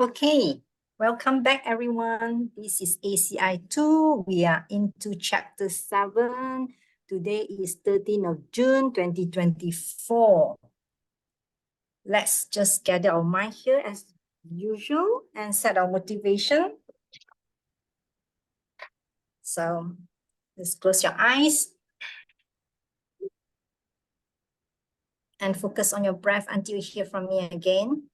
Okay, welcome back everyone. This is ACI 2. We are into chapter 7. Today is 13th of June 2024. Let's just gather our mind here as usual and set our motivation. So just close your eyes and focus on your breath until you hear from me again.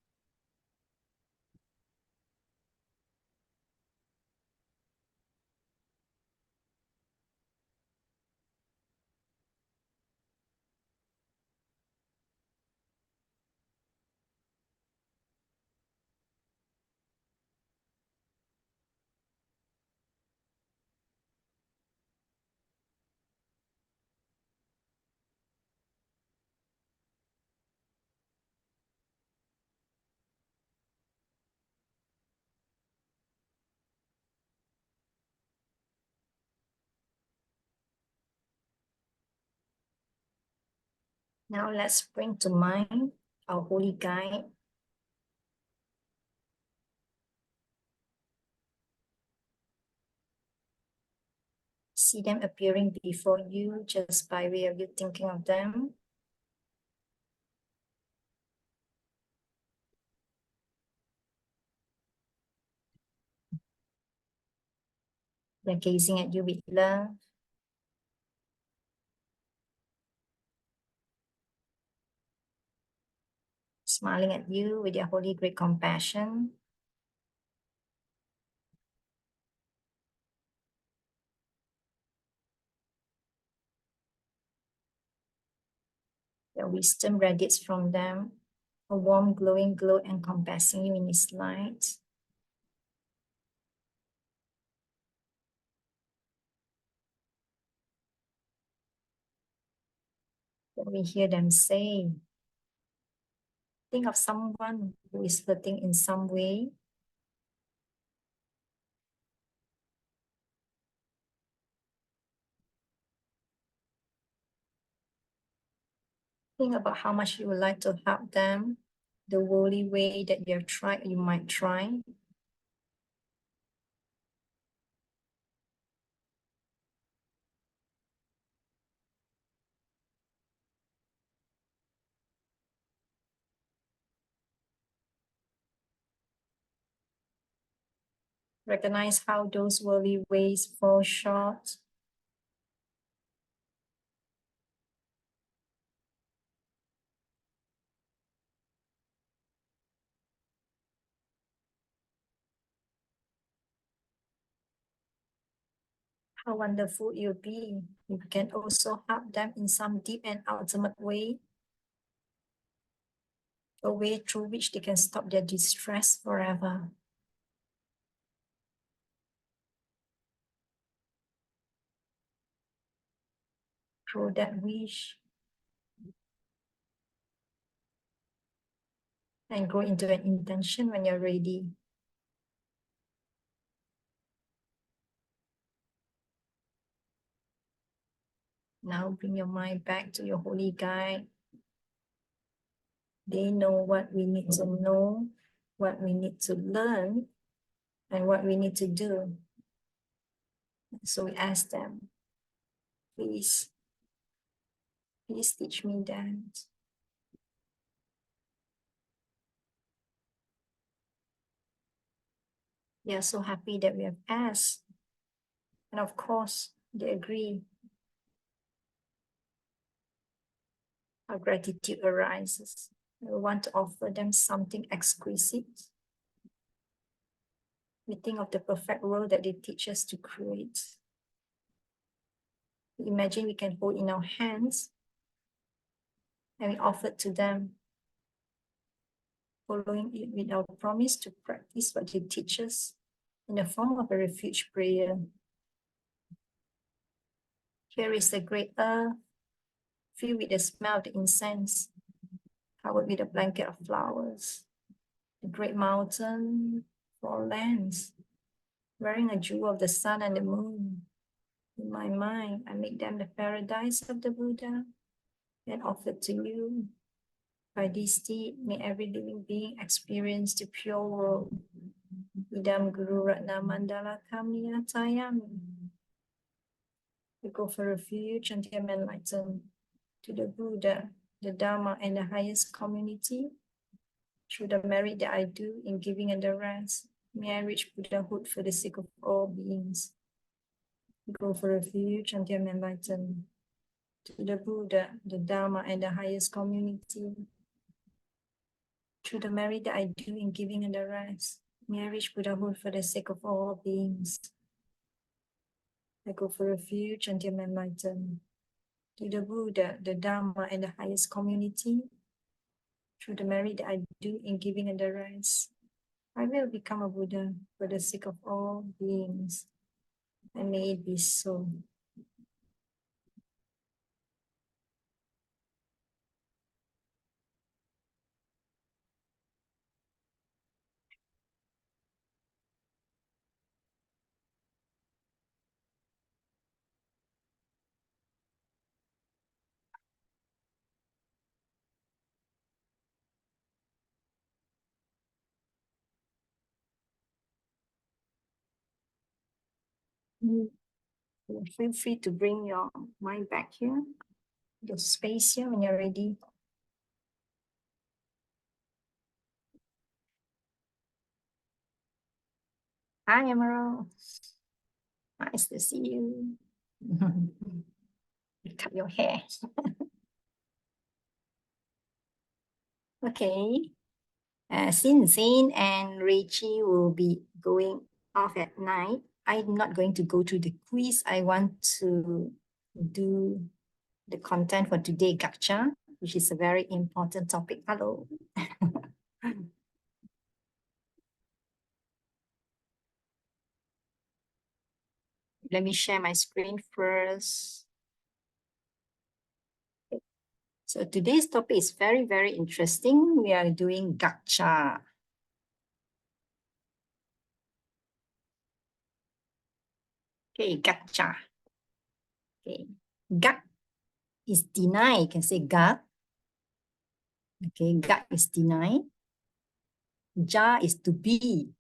Now let's bring to mind our holy guide. See them appearing before you just by way of you thinking of them. They're gazing at you with love. Smiling at you with their holy great compassion. Their wisdom radiates from them, a warm glowing glow encompassing you in its light. When we hear them say, think of someone who is hurting in some way. Think about how much you would like to help them, the worldly way that you have tried, you might try. Recognize how those worldly ways fall short. How wonderful it will be if you can also help them in some deep and ultimate way. A way through which they can stop their distress forever. Through that wish. And grow into an intention when you're ready. Now bring your mind back to your holy guide. They know what we need to know, what we need to learn, and what we need to do. So we ask them, please teach me that. They are so happy that we have asked. And of course, they agree. Our gratitude arises. We want to offer them something exquisite. We think of the perfect world that they teach us to create. We imagine we can hold in our hands and we offer it to them, following it with our promise to practice what they teach us in the form of a refuge prayer. Here is the great earth, filled with the smell of the incense, covered with a blanket of flowers. The great mountain, four lands, wearing a jewel of the sun and the moon. In my mind, I make them the paradise of the Buddha and offer to you. By this deed, may every living being experience the pure world. Idam Guru Ratna Mandala Kamiya Tayami. We go for refuge until I'm enlightened to the Buddha, the Dharma, and the highest community. Through the merit that I do in giving and the rest, may I reach Buddhahood for the sake of all beings. We go for refuge until I'm enlightened to the Buddha, the Dharma, and the highest community. Through the merit that I do in giving and the rest, may I reach Buddhahood for the sake of all beings. I go for refuge until I'm enlightened to the Buddha, the Dharma, and the highest community. Through the merit that I do in giving and the rest, I will become a Buddha for the sake of all beings. And may it be so. Feel free to bring your mind back here, the space here when you're ready. Hi, Emerald. Nice to see you. Cut your hair. Okay. Since Zane and Rache will be going off at night, I'm not going to go through the quiz. I want to do the content for today, Gacha, which is a very important topic. Hello. Let me share my screen first. So today's topic is very, very interesting. We are doing Gacha. Okay, Gacha. Okay, Gat is deny. You can say Gat. Okay, Gat is deny. Ja is to be.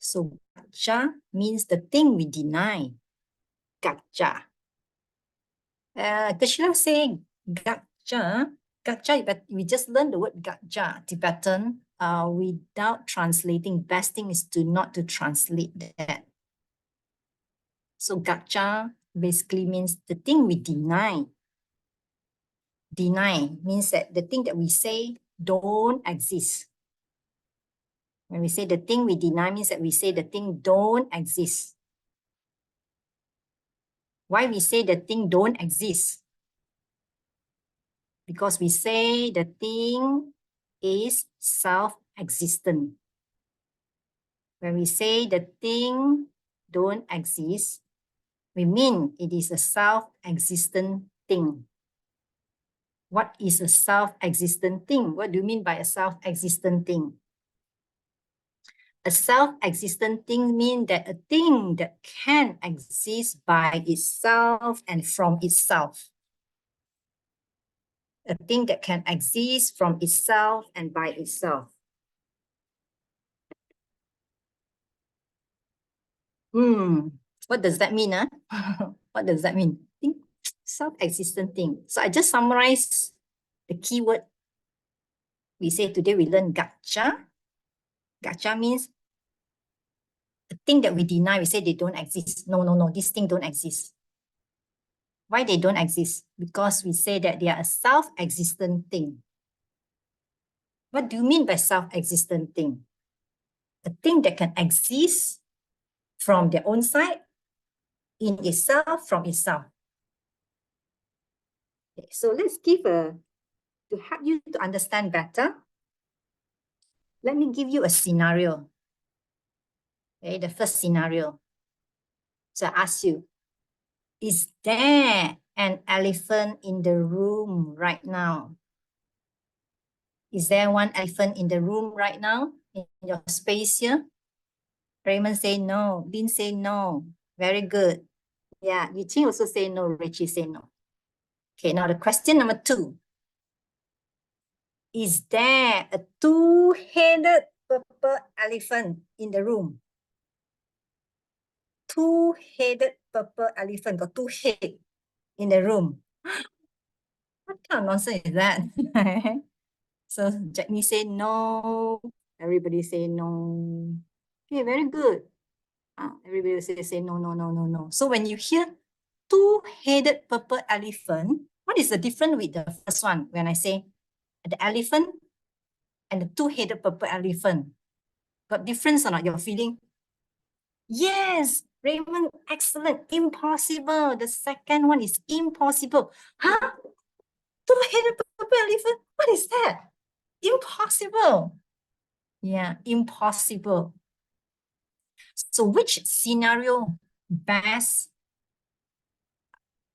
So Gacha means the thing we deny. Gacha. Kashila say Gacha. Gacha, but we just learned the word Gacha, Tibetan. Without translating, best thing is to not to translate that. So Gacha basically means the thing we deny. Deny means that the thing that we say don't exist. When we say the thing we deny means that we say the thing don't exist. Why we say the thing don't exist? Because we say the thing is self-existent. When we say the thing don't exist, we mean it is a self-existent thing. What is a self-existent thing? What do you mean by a self-existent thing? A self-existent thing means that a thing that can exist by itself and from itself. A thing that can exist from itself and by itself. What does that mean? What does that mean? Self-existent thing. So I just summarize the keyword. We say today we learn Gacha. Gacha means the thing that we deny, we say they don't exist. No, this thing don't exist. Why they don't exist? Because we say that they are a self-existent thing. What do you mean by self-existent thing? A thing that can exist from their own side, in itself, from itself. Okay, so let's give to help you to understand better, let me give you a scenario. Okay, the first scenario. So I ask you, is there an elephant in the room right now? Is there one elephant in the room right now in your space here? Raymond say no. Lin say no. Very good. Yeah, Yuqing also say no. Richie say no. Okay, now the question number 2. Is there a two-headed purple elephant in the room? Two-headed purple elephant, got two heads in the room. What kind of nonsense is that? So Jackney say no. Everybody say no. Okay, very good. Everybody say no, no, no, no, no. So when you hear two-headed purple elephant, what is the difference with the first one? When I say the elephant and the two-headed purple elephant, got difference or not? Your feeling? Yes, Raymond, excellent. Impossible. The second one is impossible. Huh? Two-headed purple elephant? What is that? Impossible. Yeah, impossible. So which scenario best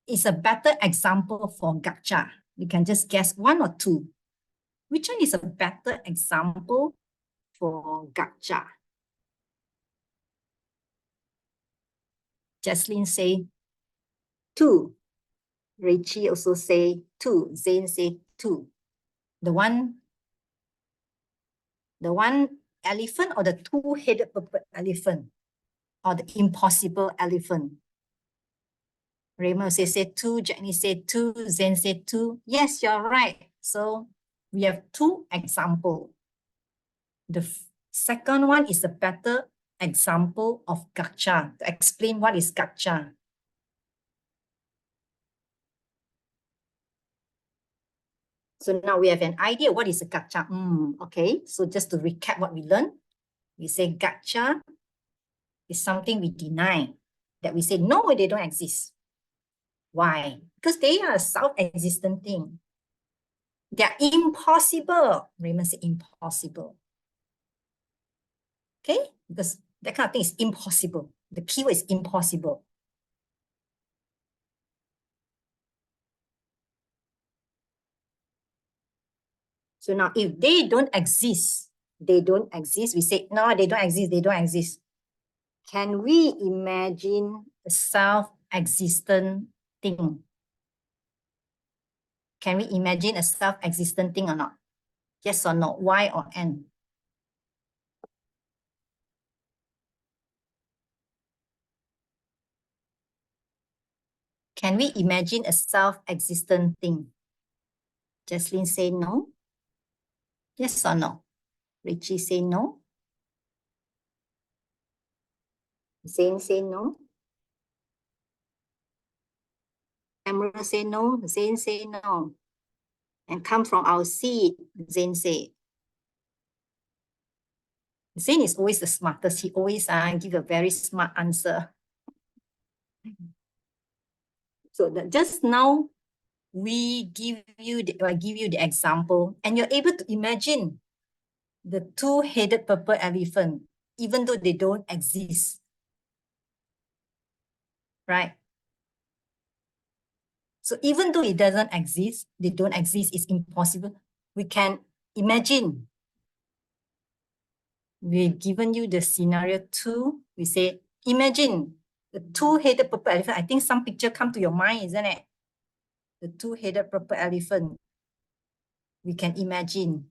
is a better example for gacha? You can just guess one or two. Which one is a better example for gacha? Jaslyn say two. Rache also say two. Zane say two. The one elephant or the two-headed purple elephant or the impossible elephant? Raymond say two, Jackney say two, Zen say two. Yes, you're right. So we have two examples. The second one is a better example of gacha. To explain what is gacha. So now we have an idea what is a gacha. Okay, so just to recap what we learned, we say gacha is something we deny, that we say no, they don't exist. Why? Because they are a self-existent thing. They are impossible. Raymond said impossible. Okay, because that kind of thing is impossible. The keyword is impossible. So now if they don't exist, we say, no, they don't exist, they don't exist. Can we imagine a self-existent thing? Can we imagine a self-existent thing or not? Yes or no? Y or N? Can we imagine a self-existent thing? Jaslyn say no. Yes or no? Richie say no. Zane say no. Emerald say no. Zane say no. And come from our seed, Zane say. Zane is always the smartest. He always give a very smart answer. So just now, we give you the example, and you're able to imagine the two-headed purple elephant, even though they don't exist, right? So even though it doesn't exist, they don't exist, it's impossible. We can imagine. We've given you the scenario 2. We say, imagine the two-headed purple elephant. I think some picture come to your mind, isn't it? The two-headed purple elephant. We can imagine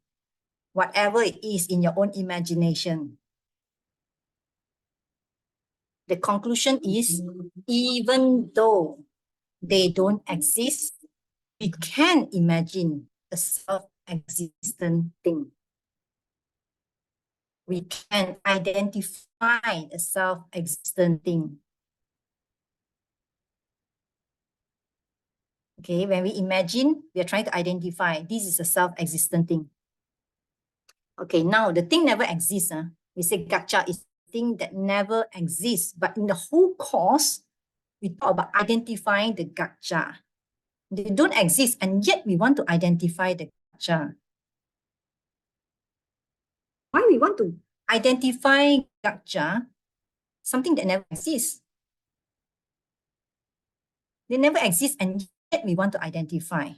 whatever it is in your own imagination. The conclusion is, even though they don't exist, we can imagine a self-existent thing. We can identify a self-existent thing. Okay, when we imagine, we are trying to identify this is a self-existent thing. Okay, now the thing never exists. We say gacha is a thing that never exists. But in the whole course, we talk about identifying the gacha. They don't exist, and yet we want to identify the gacha. Why we want to identify gacha? Something that never exists. They never exist, and yet we want to identify.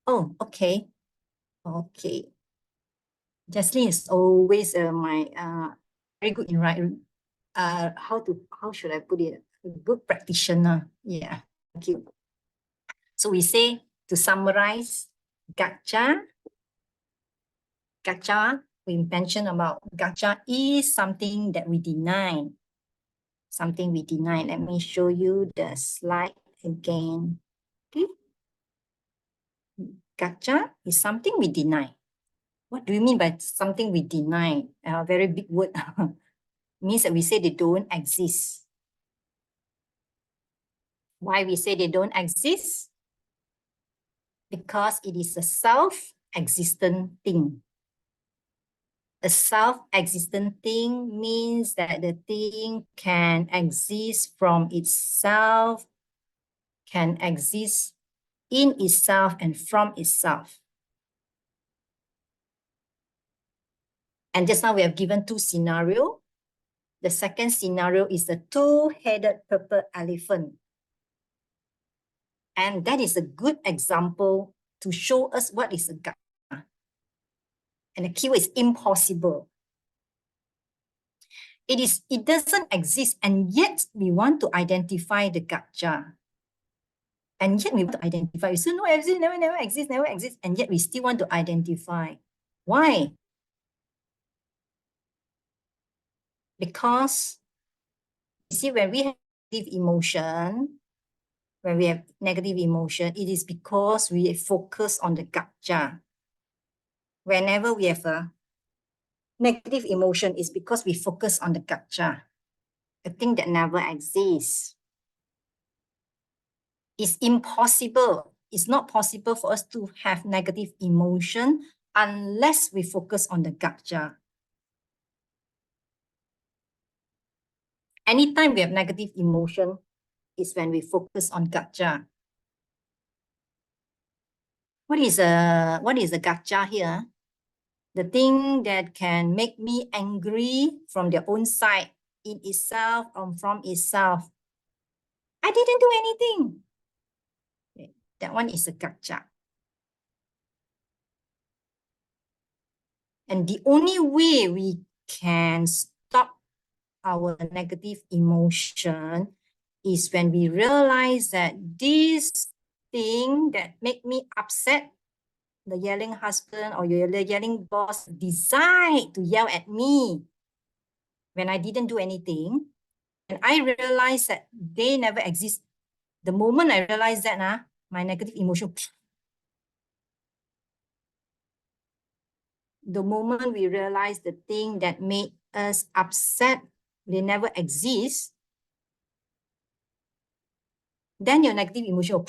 Oh, okay. Okay. Jaslyn is always my very good in writing. How should I put it? A good practitioner. Yeah, thank you. So we say, to summarize, gacha, we mentioned about gacha is something that we deny. Something we deny. Let me show you the slide again. Okay. Gacha is something we deny. What do you mean by something we deny? A very big word. Means that we say they don't exist. Why we say they don't exist? Because it is a self-existent thing. A self-existent thing means that the thing can exist from itself, can exist in itself and from itself. And just now we have given two scenarios. The second scenario is the two-headed purple elephant. And that is a good example to show us what is a gacha. And the keyword is impossible. It doesn't exist, and yet we want to identify the gacha. And yet we want to identify. So no, it never exists, and yet we still want to identify. Why? Because you see, when we have negative emotion, it is because we focus on the gacha. Whenever we have a negative emotion, it's because we focus on the gacha, a thing that never exists. It's impossible. It's not possible for us to have negative emotion unless we focus on the gacha. Anytime we have negative emotion, it's when we focus on gacha. What is the gacha here? The thing that can make me angry from their own side, in itself or from itself. I didn't do anything. Okay. That one is a gacha. And the only way we can stop our negative emotion is when we realize that this thing that make me upset, the yelling husband or the yelling boss, decide to yell at me when I didn't do anything, and I realize that they never exist. The moment I realize that, my negative emotion, the moment we realize the thing that made us upset, they never exist, then your negative emotion,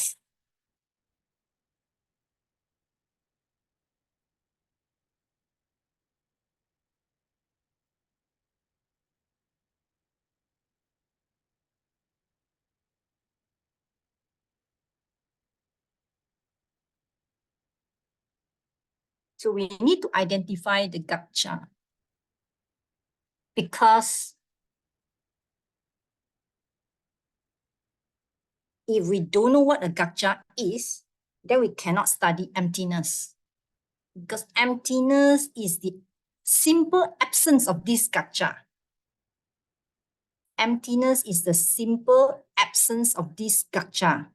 so we need to identify the gacha. Because if we don't know what a gacha is, then we cannot study emptiness. Because emptiness is the simple absence of this gacha. Emptiness is the simple absence of this gacha.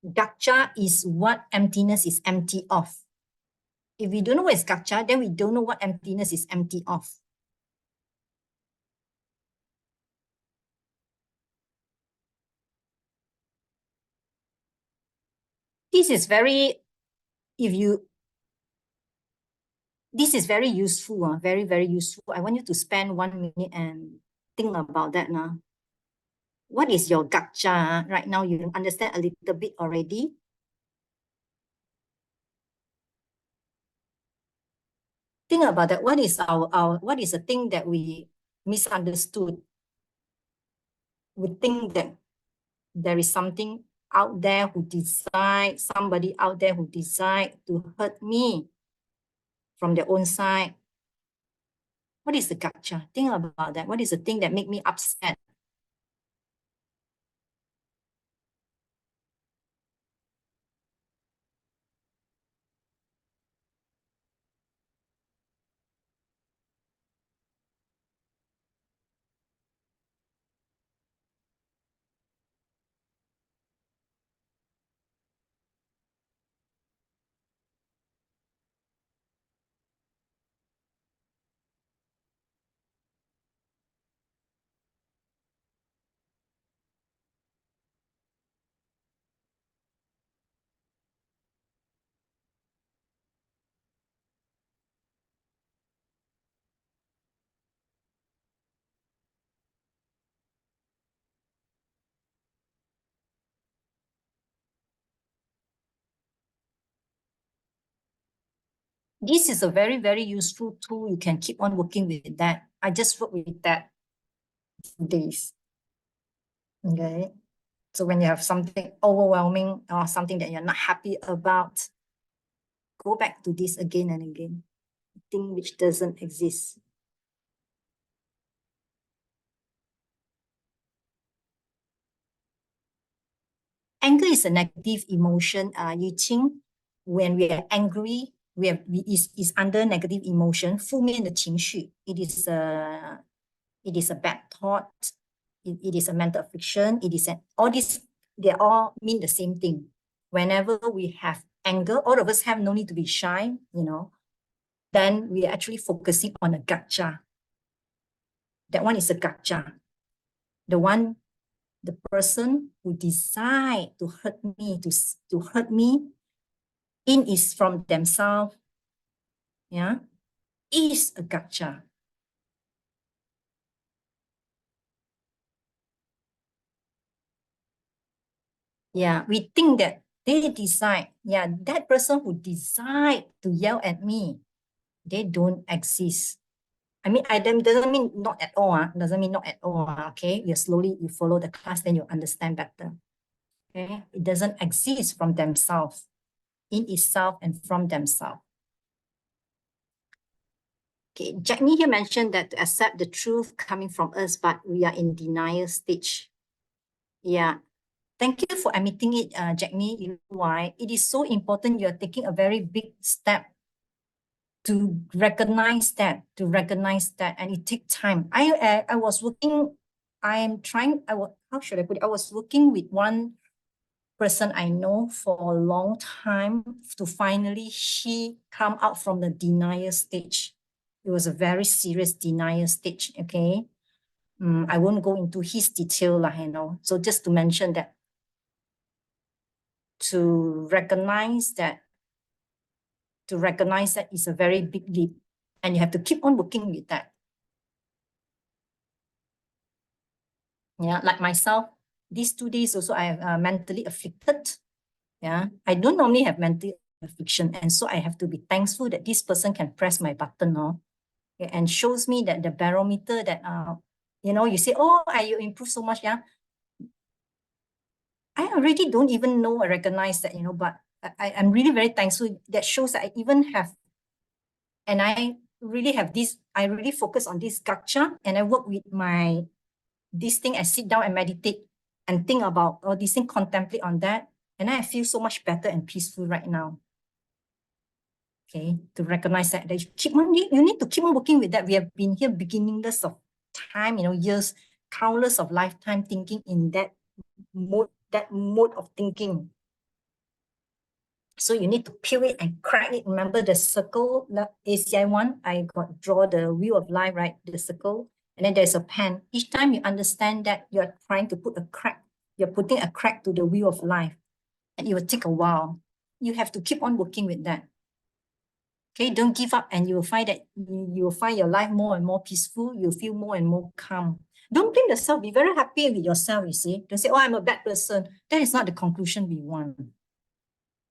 Gacha is what emptiness is empty of. If we don't know what is gacha, then we don't know what emptiness is empty of. This is very, this is very useful, very, very useful. I want you to spend 1 minute and think about that now. What is your gacha right now? You understand a little bit already. Think about that. What is what is the thing that we misunderstood? We think that there is something out there who decide, somebody out there who decide to hurt me from their own side. What is the gacha? Think about that. What is the thing that make me upset? This is a very, very useful tool. You can keep on working with that. I just work with that days. Okay. So when you have something overwhelming or something that you're not happy about, go back to this again and again. Thing which doesn't exist. Anger is a negative emotion. You think when we are angry, is under negative emotion. 负面的情绪. It is a bad thought. It is a mental affliction. All these, they all mean the same thing. Whenever we have anger, all of us have, no need to be shy, then we are actually focusing on a gacha. That one is a gacha. The person who decide to hurt me, to hurt me, in is from themselves, yeah, is a gacha. Yeah, we think that they decide, yeah, that person who decide to yell at me, they don't exist. I mean, doesn't mean not at all, doesn't mean not at all, okay? You follow the class, then you understand better, okay? It doesn't exist from themselves, in itself and from themselves. Okay, Jackney here mentioned that to accept the truth coming from us, but we are in denial stage. Yeah, thank you for admitting it, Jackney. You know why? It is so important. You're taking a very big step to recognize that, and it takes time. I was working, how should I put it? I was working with one person I know for a long time to finally she come out from the denial stage. It was a very serious denial stage, okay? I won't go into his detail, so just to mention that, to recognize that is a very big leap, and you have to keep on working with that. Yeah, like myself, these 2 days also I have mentally afflicted. Yeah, I don't normally have mental affliction, and so I have to be thankful that this person can press my button, and shows me that the barometer that you say, oh, you improve so much, yeah. I already don't even know or recognize that, but I'm really very thankful. That shows that I even have, and I really focus on this gacha, and I work with this thing. I sit down and meditate and think about all these things, contemplate on that, and I feel so much better and peaceful right now. Okay, to recognize that you need to keep on working with that. We have been here beginningless of time, years, countless of lifetime thinking in that mode of thinking. So you need to peel it and crack it. Remember the circle, the ACI one, I got draw the wheel of life, right? The circle, and then there's a pen. Each time you understand that you're trying to put a crack, you're putting a crack to the wheel of life, and it will take a while. You have to keep on working with that. Okay, don't give up, and you will find that you will find your life more and more peaceful. You'll feel more and more calm. Don't blame yourself. Be very happy with yourself, you see. Don't say, oh, I'm a bad person. That is not the conclusion we want.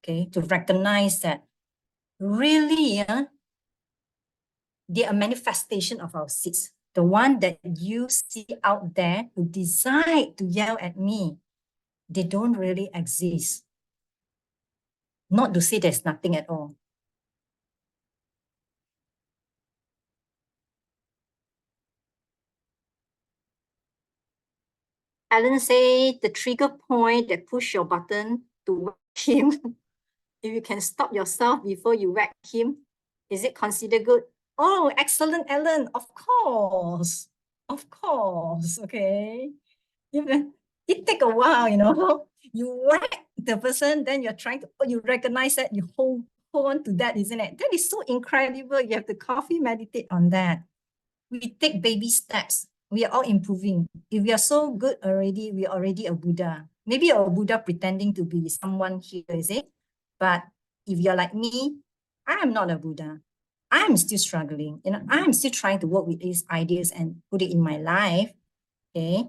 Okay, to recognize that really, they are a manifestation of our seeds. The one that you see out there who decide to yell at me, they don't really exist. Not to say there's nothing at all. Alan say the trigger point that push your button to whack him. If you can stop yourself before you whack him, is it considered good? Oh, excellent, Alan. Of course. Of course. Okay. It take a while, You whack the person, then you're trying to, you recognize that, you hold on to that, isn't it? That is so incredible. You have to coffee meditate on that. We take baby steps. We are all improving. If we are so good already, we are already a Buddha. Maybe you're a Buddha pretending to be someone here, is it? But if you're like me, I am not a Buddha. I'm still struggling. I'm still trying to work with these ideas and put it in my life. Okay.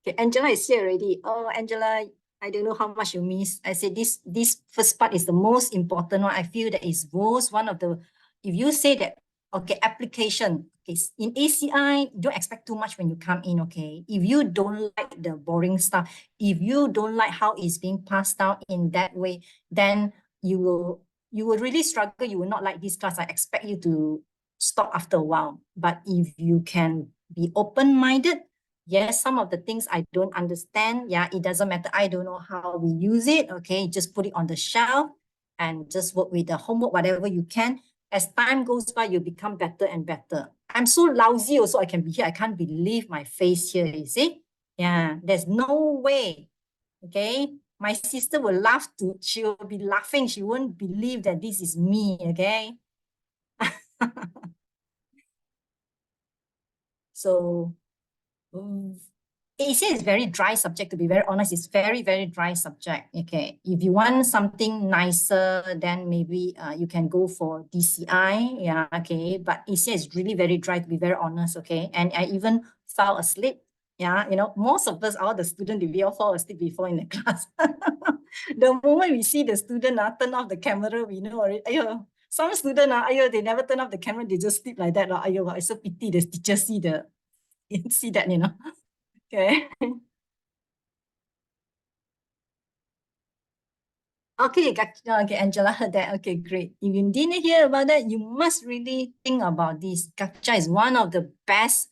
Okay, Angela is here already. Oh, Angela, I don't know how much you miss. I said this first part is the most important one. I feel that is most one of the, if you say that, okay, application, okay, in ACI, don't expect too much when you come in, okay? If you don't like the boring stuff, if you don't like how it's being passed down in that way, then you will really struggle. You will not like this class. I expect you to stop after a while. But if you can be open-minded, yes, some of the things I don't understand. Yeah, it doesn't matter. I don't know how we use it. Okay, just put it on the shelf and just work with the homework, whatever you can. As time goes by, you become better and better. I'm so lousy also, I can be here. I can't believe my face here, you see? Yeah, there's no way. Okay, my sister will laugh too. She will be laughing. She won't believe that this is me, okay? So, ACA is very dry subject, to be very honest. It's very, very dry subject. Okay. If you want something nicer, then maybe you can go for DCI. Yeah, okay. But ACA is really very dry, to be very honest. Okay. And I even fell asleep. Yeah, most of us, all the students, we all fall asleep before in the class. The moment we see the student turn off the camera, we know already. Ayo, some student, they never turn off the camera, they just sleep like that. Ayo, it's so pity the teacher see see that. Okay. Okay, okay, Angela heard that. Okay, great. If you didn't hear about that, you must really think about this. Gacha is one of the best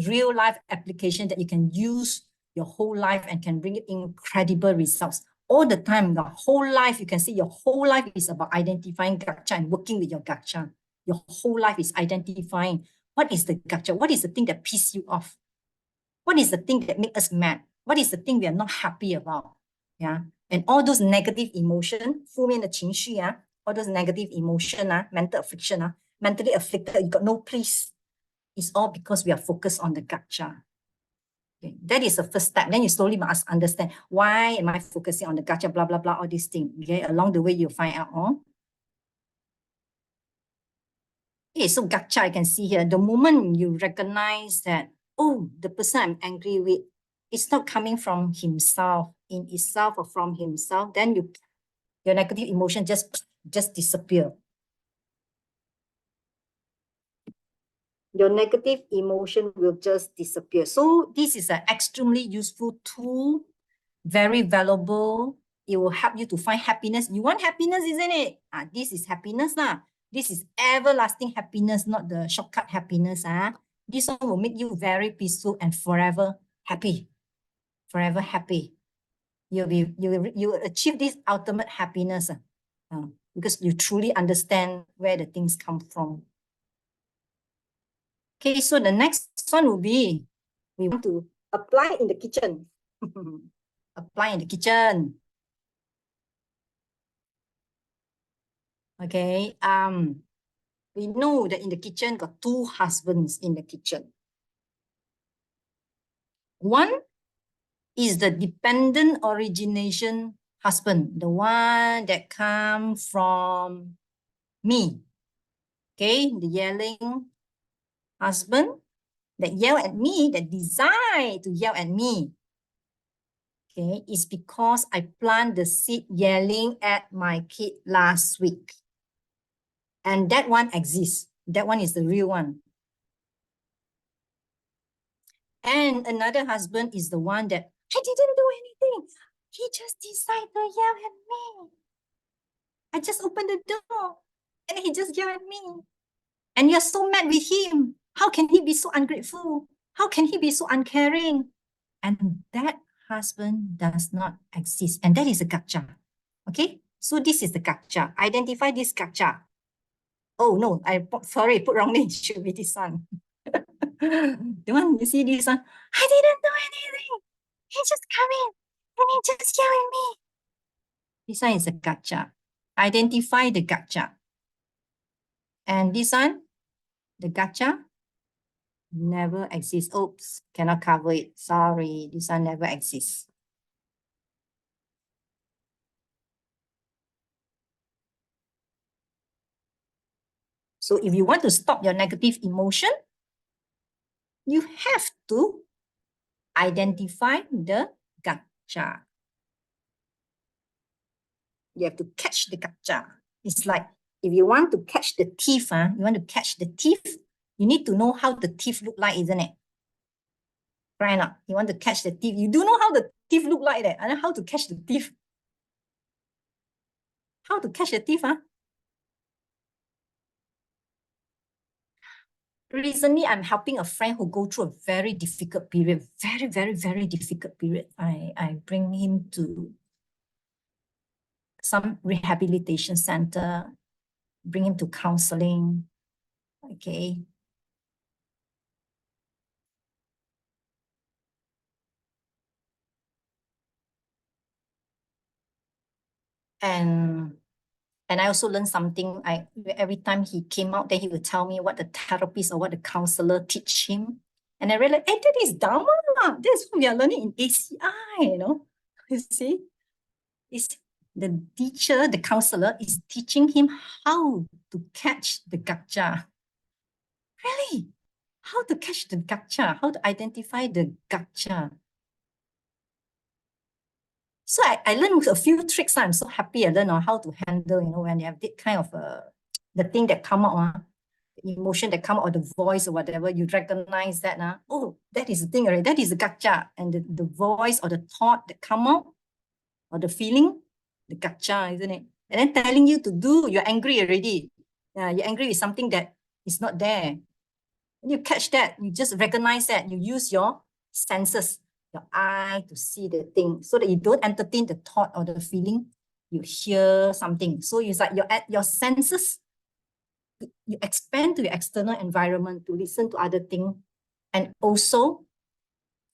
real life application that you can use your whole life and can bring incredible results. All the time, the whole life, you can see your whole life is about identifying gacha and working with your gacha. Your whole life is identifying what is the gacha, what is the thing that pisses you off, what is the thing that makes us mad, what is the thing we are not happy about. Yeah. And all those negative emotion, 负面的情绪, all those negative emotion, mental affliction, mentally afflicted, you got no peace. It's all because we are focused on the gacha. Okay. That is the first step. Then you slowly must understand, why am I focusing on the gacha, blah, blah, blah, all these things. Okay. Along the way, you'll find out. Okay, so gacha, I can see here, the moment you recognize that, oh, the person I'm angry with, it's not coming from himself, in itself or from himself, then your negative emotion just disappear. Your negative emotion will just disappear. So this is an extremely useful tool, very valuable. It will help you to find happiness. You want happiness, isn't it? This is happiness. This is everlasting happiness, not the shortcut happiness. This one will make you very peaceful and forever happy. Forever happy. You will achieve this ultimate happiness because you truly understand where the things come from. Okay, so the next one will be, we want to apply in the kitchen. Apply in the kitchen. Okay, we know that in the kitchen got two husbands in the kitchen. One is the dependent origination husband, the one that come from me. Okay, the yelling husband that yell at me, that decide to yell at me. Okay, it's because I plant the seed yelling at my kid last week. And that one exists. That one is the real one. And another husband is the one that, I didn't do anything. He just decided to yell at me. I just opened the door and he just yelled at me. And you're so mad with him. How can he be so ungrateful? How can he be so uncaring? And that husband does not exist. And that is a gacha. Okay? So this is the gacha. Identify this gacha. Oh no, sorry, put wrong name. It should be this one. The one, you see this one? I didn't do anything. He just come in and he just yelled at me. This one is a gacha. Identify the gacha. And this one, the gacha, never exists. Oops, cannot cover it. Sorry, this one never exists. So if you want to stop your negative emotion, you have to identify the gacha. You have to catch the gacha. It's like if you want to catch the thief, you want to catch the thief, you need to know how the thief look like, isn't it? Right now, you want to catch the thief. You do know how the thief look like that, and how to catch the thief. How to catch the thief, Recently, I'm helping a friend who go through a very difficult period, very, very, very difficult period. I bring him to some rehabilitation center, bring him to counseling, okay? And I also learned something. Every time he came out, then he would tell me what the therapist or what the counselor teach him. And I realized, hey, that is Dharma. That's what we are learning in ACI, You see? It's the teacher, the counselor is teaching him how to catch the gacha. Really? How to catch the gacha? How to identify the gacha? So I learned a few tricks. I'm so happy I learned on how to handle, when you have this kind of the thing that come out, the emotion that come out, or the voice or whatever, you recognize that. Oh, that is the thing already. That is the gacha. And the voice or the thought that come out, or the feeling, the gacha, isn't it? And then telling you to do, you're angry already. You're angry with something that is not there. And you catch that, you just recognize that, you use your senses, your eye to see the thing, so that you don't entertain the thought or the feeling. You hear something. So it's like your senses, you expand to your external environment to listen to other things. And also,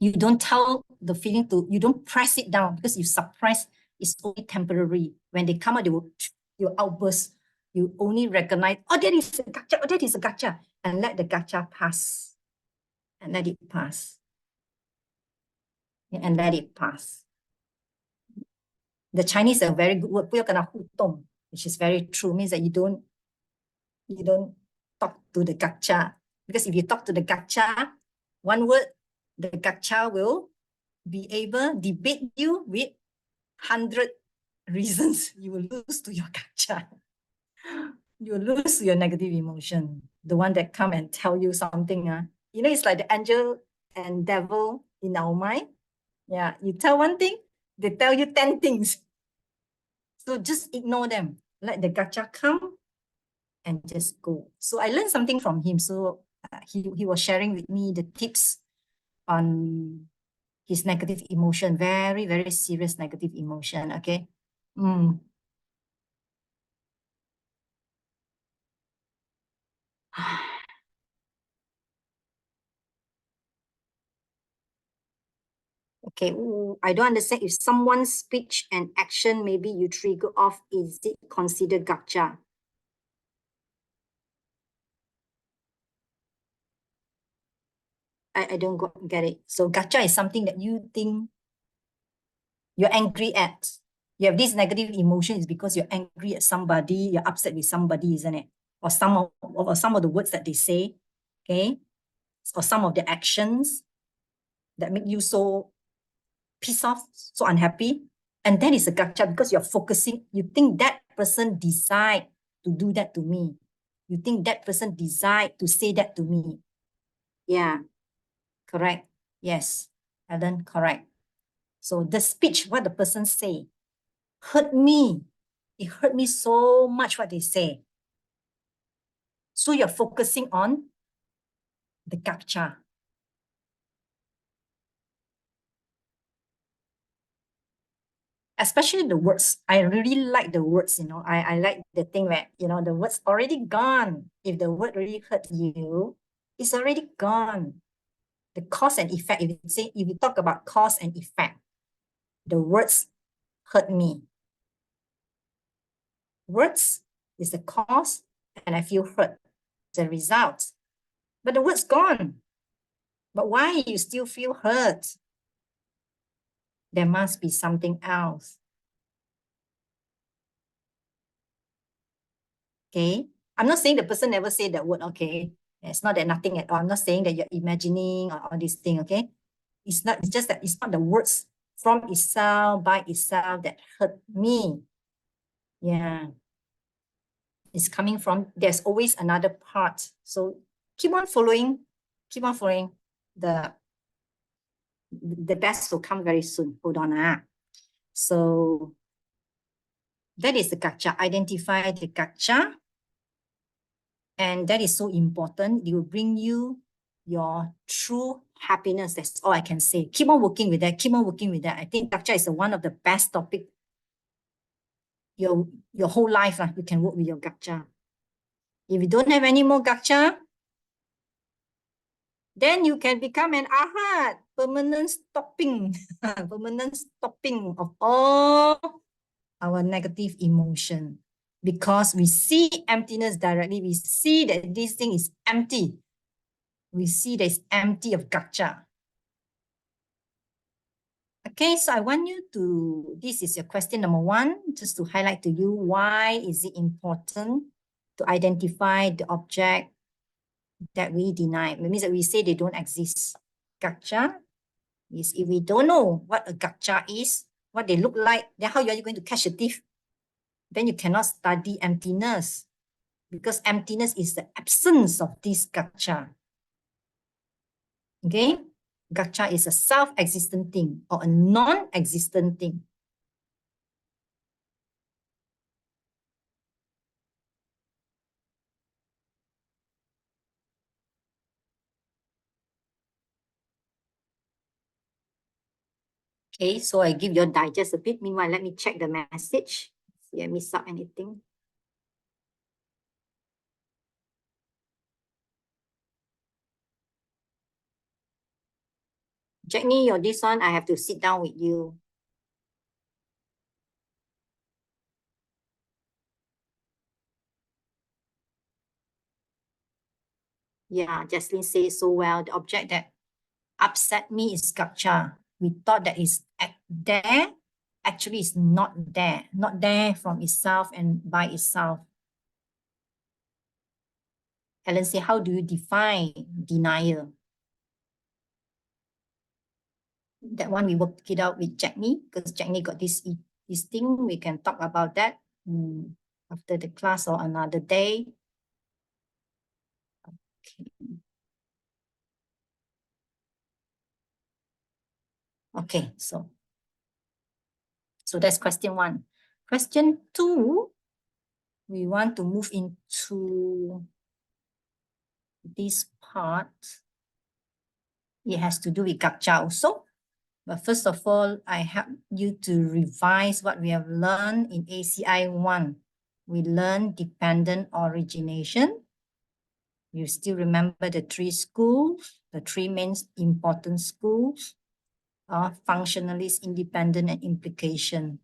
you don't tell the feeling you don't press it down, because you suppress, it's only temporary. When they come out, you outburst. You only recognize, oh, that is a gacha, oh, that is a gacha, and let the gacha pass. And let it pass. And let it pass. The Chinese are very good word, 不要跟他互动, which is very true, means that you don't talk to the gacha. Because if you talk to the gacha, one word, the gacha will be able to debate you with 100 reasons. You will lose to your gacha. You will lose to your negative emotion. The one that come and tell you something. It's like the angel and devil in our mind. Yeah, you tell one thing, they tell you 10 things. So just ignore them. Let the gacha come and just go. So I learned something from him. So he was sharing with me the tips on his negative emotion, very, very serious negative emotion, okay? Okay, I don't understand. If someone's speech and action, maybe you trigger off, is it considered gacha? I don't get it. So gacha is something that you think you're angry at. You have this negative emotion is because you're angry at somebody, you're upset with somebody, isn't it? Or some of the words that they say, okay? Or some of the actions that make you so pissed off, so unhappy. And that is a gacha, because you're focusing, you think that person decide to do that to me. You think that person decide to say that to me. Yeah, correct. Yes, Ellen, correct. So the speech, what the person say, hurt me. It hurt me so much what they say. So you're focusing on the gacha. Especially the words. I really like the words, I like the thing where, the words already gone. If the word really hurt you, it's already gone. The cause and effect, if you talk about cause and effect, the words hurt me. Words is the cause, and I feel hurt. The result. But the word's gone. But why you still feel hurt? There must be something else. Okay? I'm not saying the person never say that word, okay? It's not that nothing at all. I'm not saying that you're imagining or all this thing, okay? It's just that it's not the words from itself, by itself, that hurt me. Yeah. It's coming from, there's always another part. So keep on following the best will come very soon. Hold on. So that is the gacha. Identify the gacha. And that is so important. It will bring you your true happiness. That's all I can say. Keep on working with that. Keep on working with that. I think gacha is one of the best topic. Your whole life, you can work with your gacha. If you don't have any more gacha, then you can become an arhat, permanent stopping, permanent stopping of all our negative emotion. Because we see emptiness directly, we see that this thing is empty. We see that it's empty of gacha. Okay, so I want you to, this is your question number 1, just to highlight to you why is it important to identify the object that we deny. It means that we say they don't exist. Gacha is if we don't know what a gacha is, what they look like, then how are you going to catch a thief? Then you cannot study emptiness, because emptiness is the absence of this gacha. Okay? Gacha is a self-existent thing or a non-existent thing. Okay, so I give you a digest a bit. Meanwhile, let me check the message. See I miss out anything. Jackney, your this one, I have to sit down with you. Yeah, Jaslyn says so well. The object that upset me is gacha. We thought that is there. Actually, it's not there. Not there from itself and by itself. Helen say, how do you define denial? That one we worked it out with Jackney, because Jackney got this thing. We can talk about that after the class or another day. Okay, so that's question 1. Question 2, we want to move into this part. It has to do with gacha also. But first of all, I help you to revise what we have learned in ACI 1. We learned dependent origination. You still remember the 3 schools, the 3 main important schools are functionalist, independent, and implication.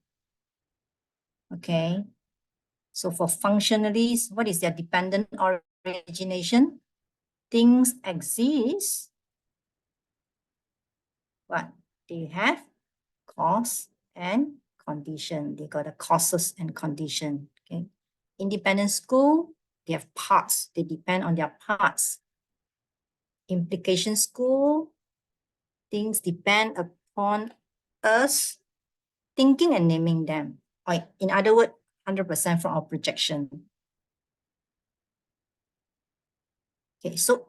Okay. So for functionalists, what is their dependent origination? Things exist, but they have cause and condition. They got the causes and condition. Okay. Independent school, they have parts. They depend on their parts. Implication school, things depend upon us thinking and naming them. Or in other words, 100% from our projection. Okay, so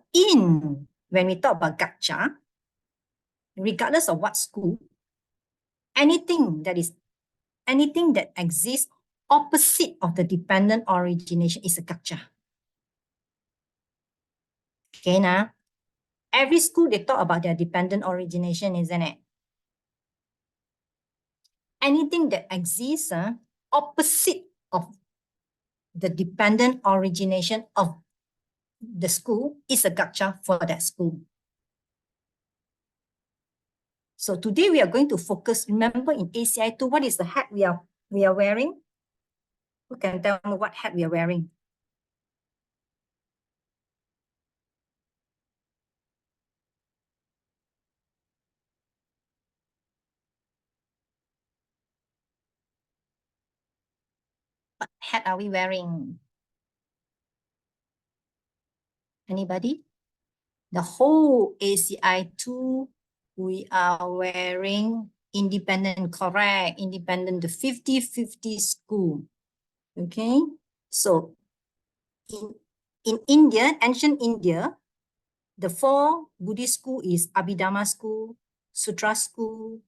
when we talk about gacha, regardless of what school, anything that exists opposite of the dependent origination is a gacha. Okay, now, every school they talk about their dependent origination, isn't it? Anything that exists opposite of the dependent origination of the school is a gacha for that school. So today we are going to focus, remember in ACI 2, what is the hat we are wearing? Who can tell me what hat we are wearing? What hat are we wearing? Anybody? The whole ACI 2, we are wearing independent, correct, independent, the 50-50 school. Okay, so in India, ancient India, the four Buddhist school is Abhidharma school, Sutra school,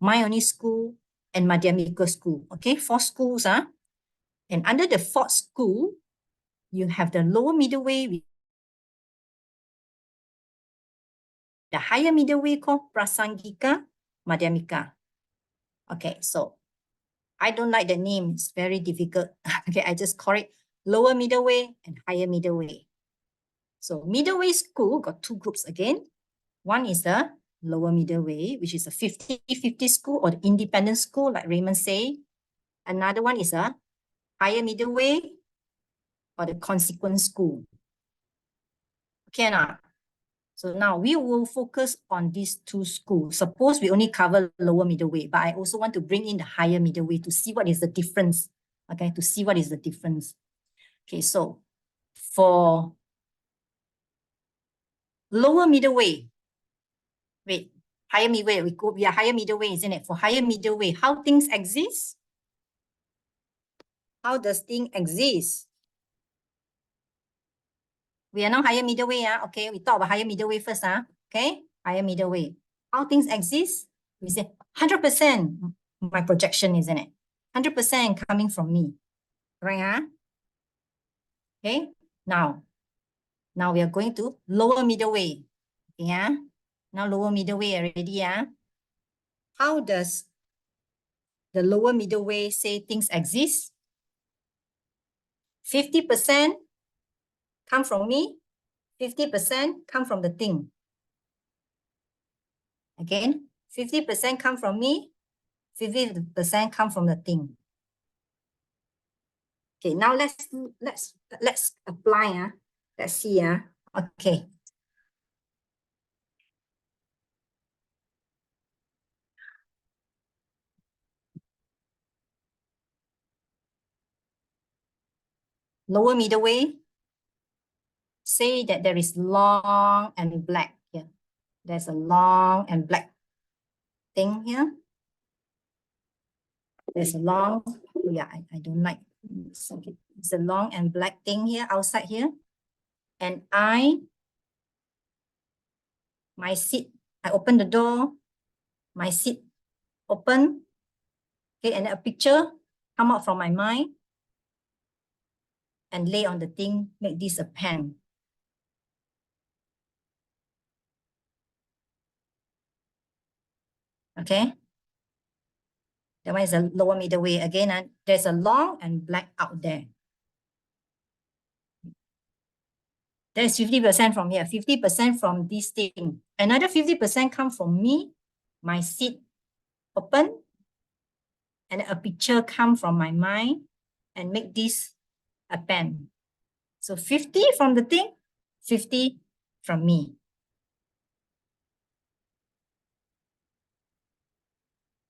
Mayoni school, and Madhyamika school. Okay, four schools. And under the fourth school, you have the lower middle way with the higher middle way called Prasangika Madhyamika. Okay, so I don't like the name. It's very difficult. Okay, I just call it lower middle way and higher middle way. So middle way school got two groups again. One is the lower middle way, which is a 50-50 school or the independent school, like Raymond say. Another one is a higher middle way or the consequent school. Okay, now. So now we will focus on these two schools. Suppose we only cover lower middle way, but I also want to bring in the higher middle way to see what is the difference. Okay, to see what is the difference. Okay, so for lower middle way, wait, higher middle way, we are higher middle way, isn't it? For higher middle way, how things exist? How does thing exist? We are now higher middle way. Okay, we talk about higher middle way first. Okay, higher middle way. How things exist? We say 100% my projection, isn't it? 100% coming from me. Right? Okay, now we are going to lower middle way. Yeah, now lower middle way already. How does the lower middle way say things exist? 50% come from me, 50% come from the thing. Again, 50% come from me, 50% come from the thing. Okay, now let's apply. Let's see. Okay. Lower middle way. Say that there is long and black here. There's a long and black thing here. There's a long, yeah, I don't like. It's a long and black thing here, outside here. And my seat, I open the door, my seat open. Okay, and a picture come out from my mind and lay on the thing, make this a pen. Okay. That one is a lower middle way. Again, there's a long and black out there. There's 50% from here, 50% from this thing. Another 50% come from me, my seat open, and a picture come from my mind and make this a pen. So 50 from the thing, 50 from me.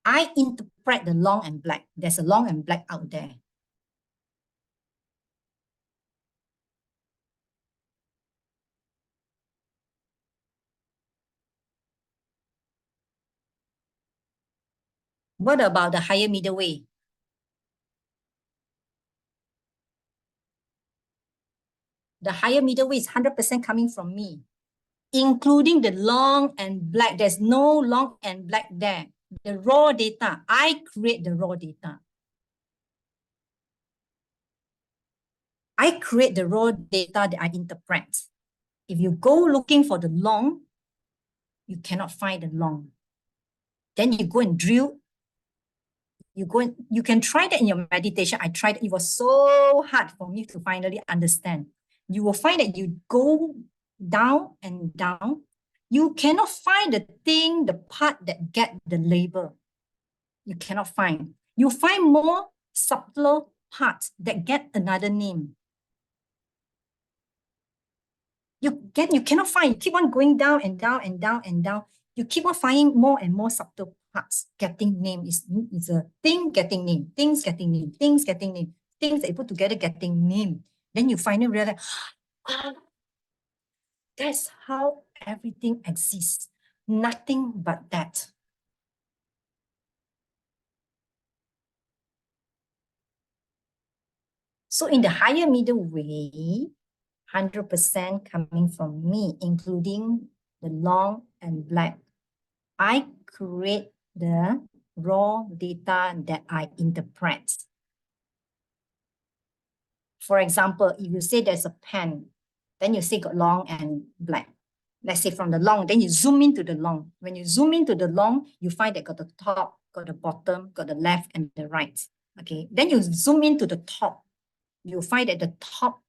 I interpret the long and black. There's a long and black out there. What about the higher middle way? The higher middle way is 100% coming from me, including the long and black. There's no long and black there. The raw data, I create the raw data. I create the raw data that I interpret. If you go looking for the long, you cannot find the long. Then you go and drill. You can try that in your meditation. I tried, it was so hard for me to finally understand. You will find that you go down and down. You cannot find the thing, the part that get the label. You cannot find. You find more subtle parts that get another name. You cannot find. You keep on going down and down and down and down. You keep on finding more and more subtle parts getting name. Is a thing getting name, things getting name, things getting name, things that you put together getting name. Then you finally realize, oh, that's how everything exists. Nothing but that. So in the higher middle way, 100% coming from me, including the long and black. I create the raw data that I interpret. For example, if you say there's a pen, then you say got long and black. Let's say from the long, then you zoom into the long. When you zoom into the long, you find that got the top, got the bottom, got the left and the right. Okay, then you zoom into the top. You find that the top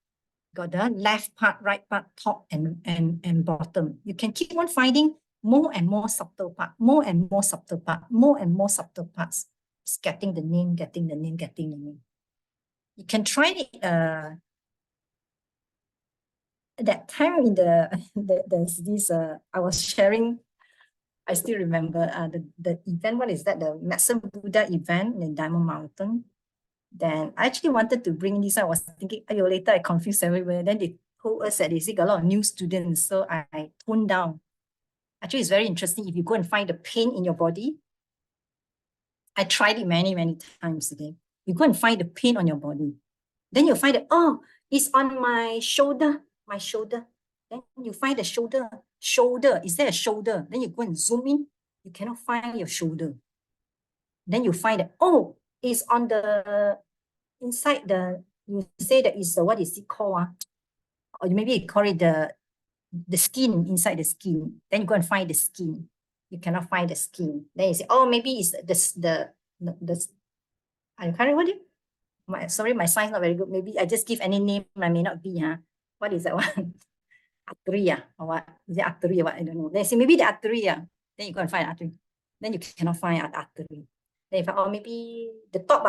got the left part, right part, top and bottom. You can keep on finding more and more subtle part, more and more subtle part, more and more subtle parts. It's getting the name, getting the name, getting the name. You can try it that time in there's this I was sharing, I still remember the event. What is that? The Medicine Buddha event in Diamond Mountain. Then I actually wanted to bring this. I was thinking, oh, later I confused everywhere. Then they told us that they see a lot of new students. So I toned down. Actually, it's very interesting. If you go and find the pain in your body, I tried it many, many times again. You go and find the pain on your body. Then you find that, oh, it's on my shoulder, my shoulder. Then you find the shoulder, is there a shoulder? Then you go and zoom in, you cannot find your shoulder. Then you find that, oh, it's on the, inside the, you say that is what is it called? Or maybe you call it the skin, inside the skin. Then you go and find the skin. You cannot find the skin. Then you say, oh, maybe it's the I can't remember it. Sorry, my science not very good. Maybe I just give any name. I may not be. What is that one? Artery, or what? Is it artery or what? I don't know. Then you say maybe the artery. Then you go and find artery. Then you cannot find artery. Then you find, oh, maybe the top.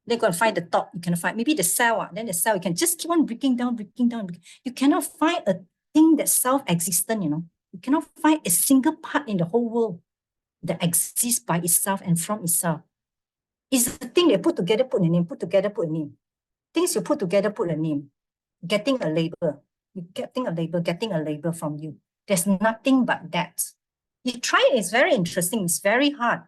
Then you go and find the top. You cannot find. Maybe the cell. Then the cell, you can just keep on breaking down, breaking down. You cannot find a thing that's self-existent, You cannot find a single part in the whole world that exists by itself and from itself. It's the thing they put together, put a name, put together, put a name. Things you put together, put a name. Getting a label. You getting a label from you. There's nothing but that. You try it, it's very interesting. It's very hard.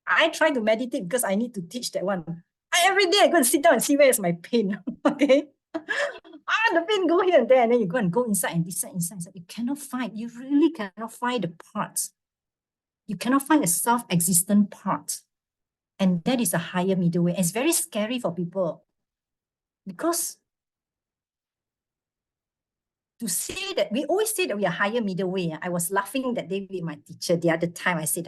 I try to meditate because I need to teach that one. Every day I go and sit down and see where is my pain. Okay. The pain go here and there, and then you go and go inside and inside. You cannot find, you really cannot find the parts. You cannot find a self-existent part. And that is a higher middle way. It's very scary for people because to say that, we always say that we are higher middle way. I was laughing that day with my teacher the other time. I said,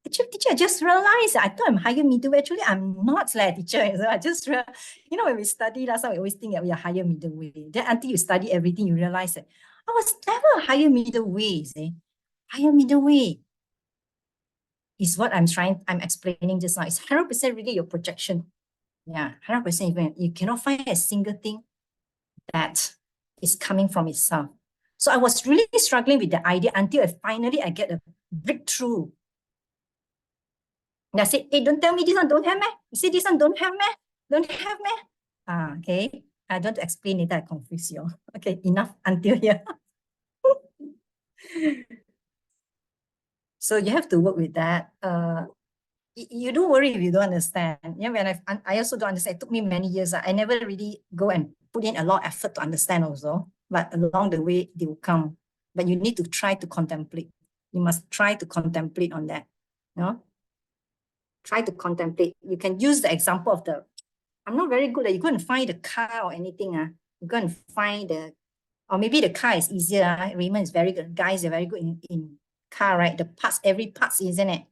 teacher, I just realized I thought I'm higher middle way. Actually, I'm not, teacher. So I just, when we study last time, we always think that we are higher middle way. Then until you study everything, you realize that I was never a higher middle way. Higher middle way is what I'm explaining just now. It's 100% really your projection. Yeah, 100% even. You cannot find a single thing that is coming from itself. So I was really struggling with the idea until I get a breakthrough. And I said, hey, don't tell me this one don't have, meh? You see this one don't have, meh? Don't have, meh? Okay. I don't explain it, I confuse you. Okay, enough until here. So you have to work with that. You don't worry if you don't understand. Yeah, when I also don't understand. It took me many years. I never really go and put in a lot of effort to understand also. But along the way, they will come. But you need to try to contemplate. You must try to contemplate on that. Try to contemplate. You can use the example of I'm not very good. You go and find the car or anything. You go and find or maybe the car is easier. Raymond is very good. Guys are very good in car, right? The parts, every parts, isn't it?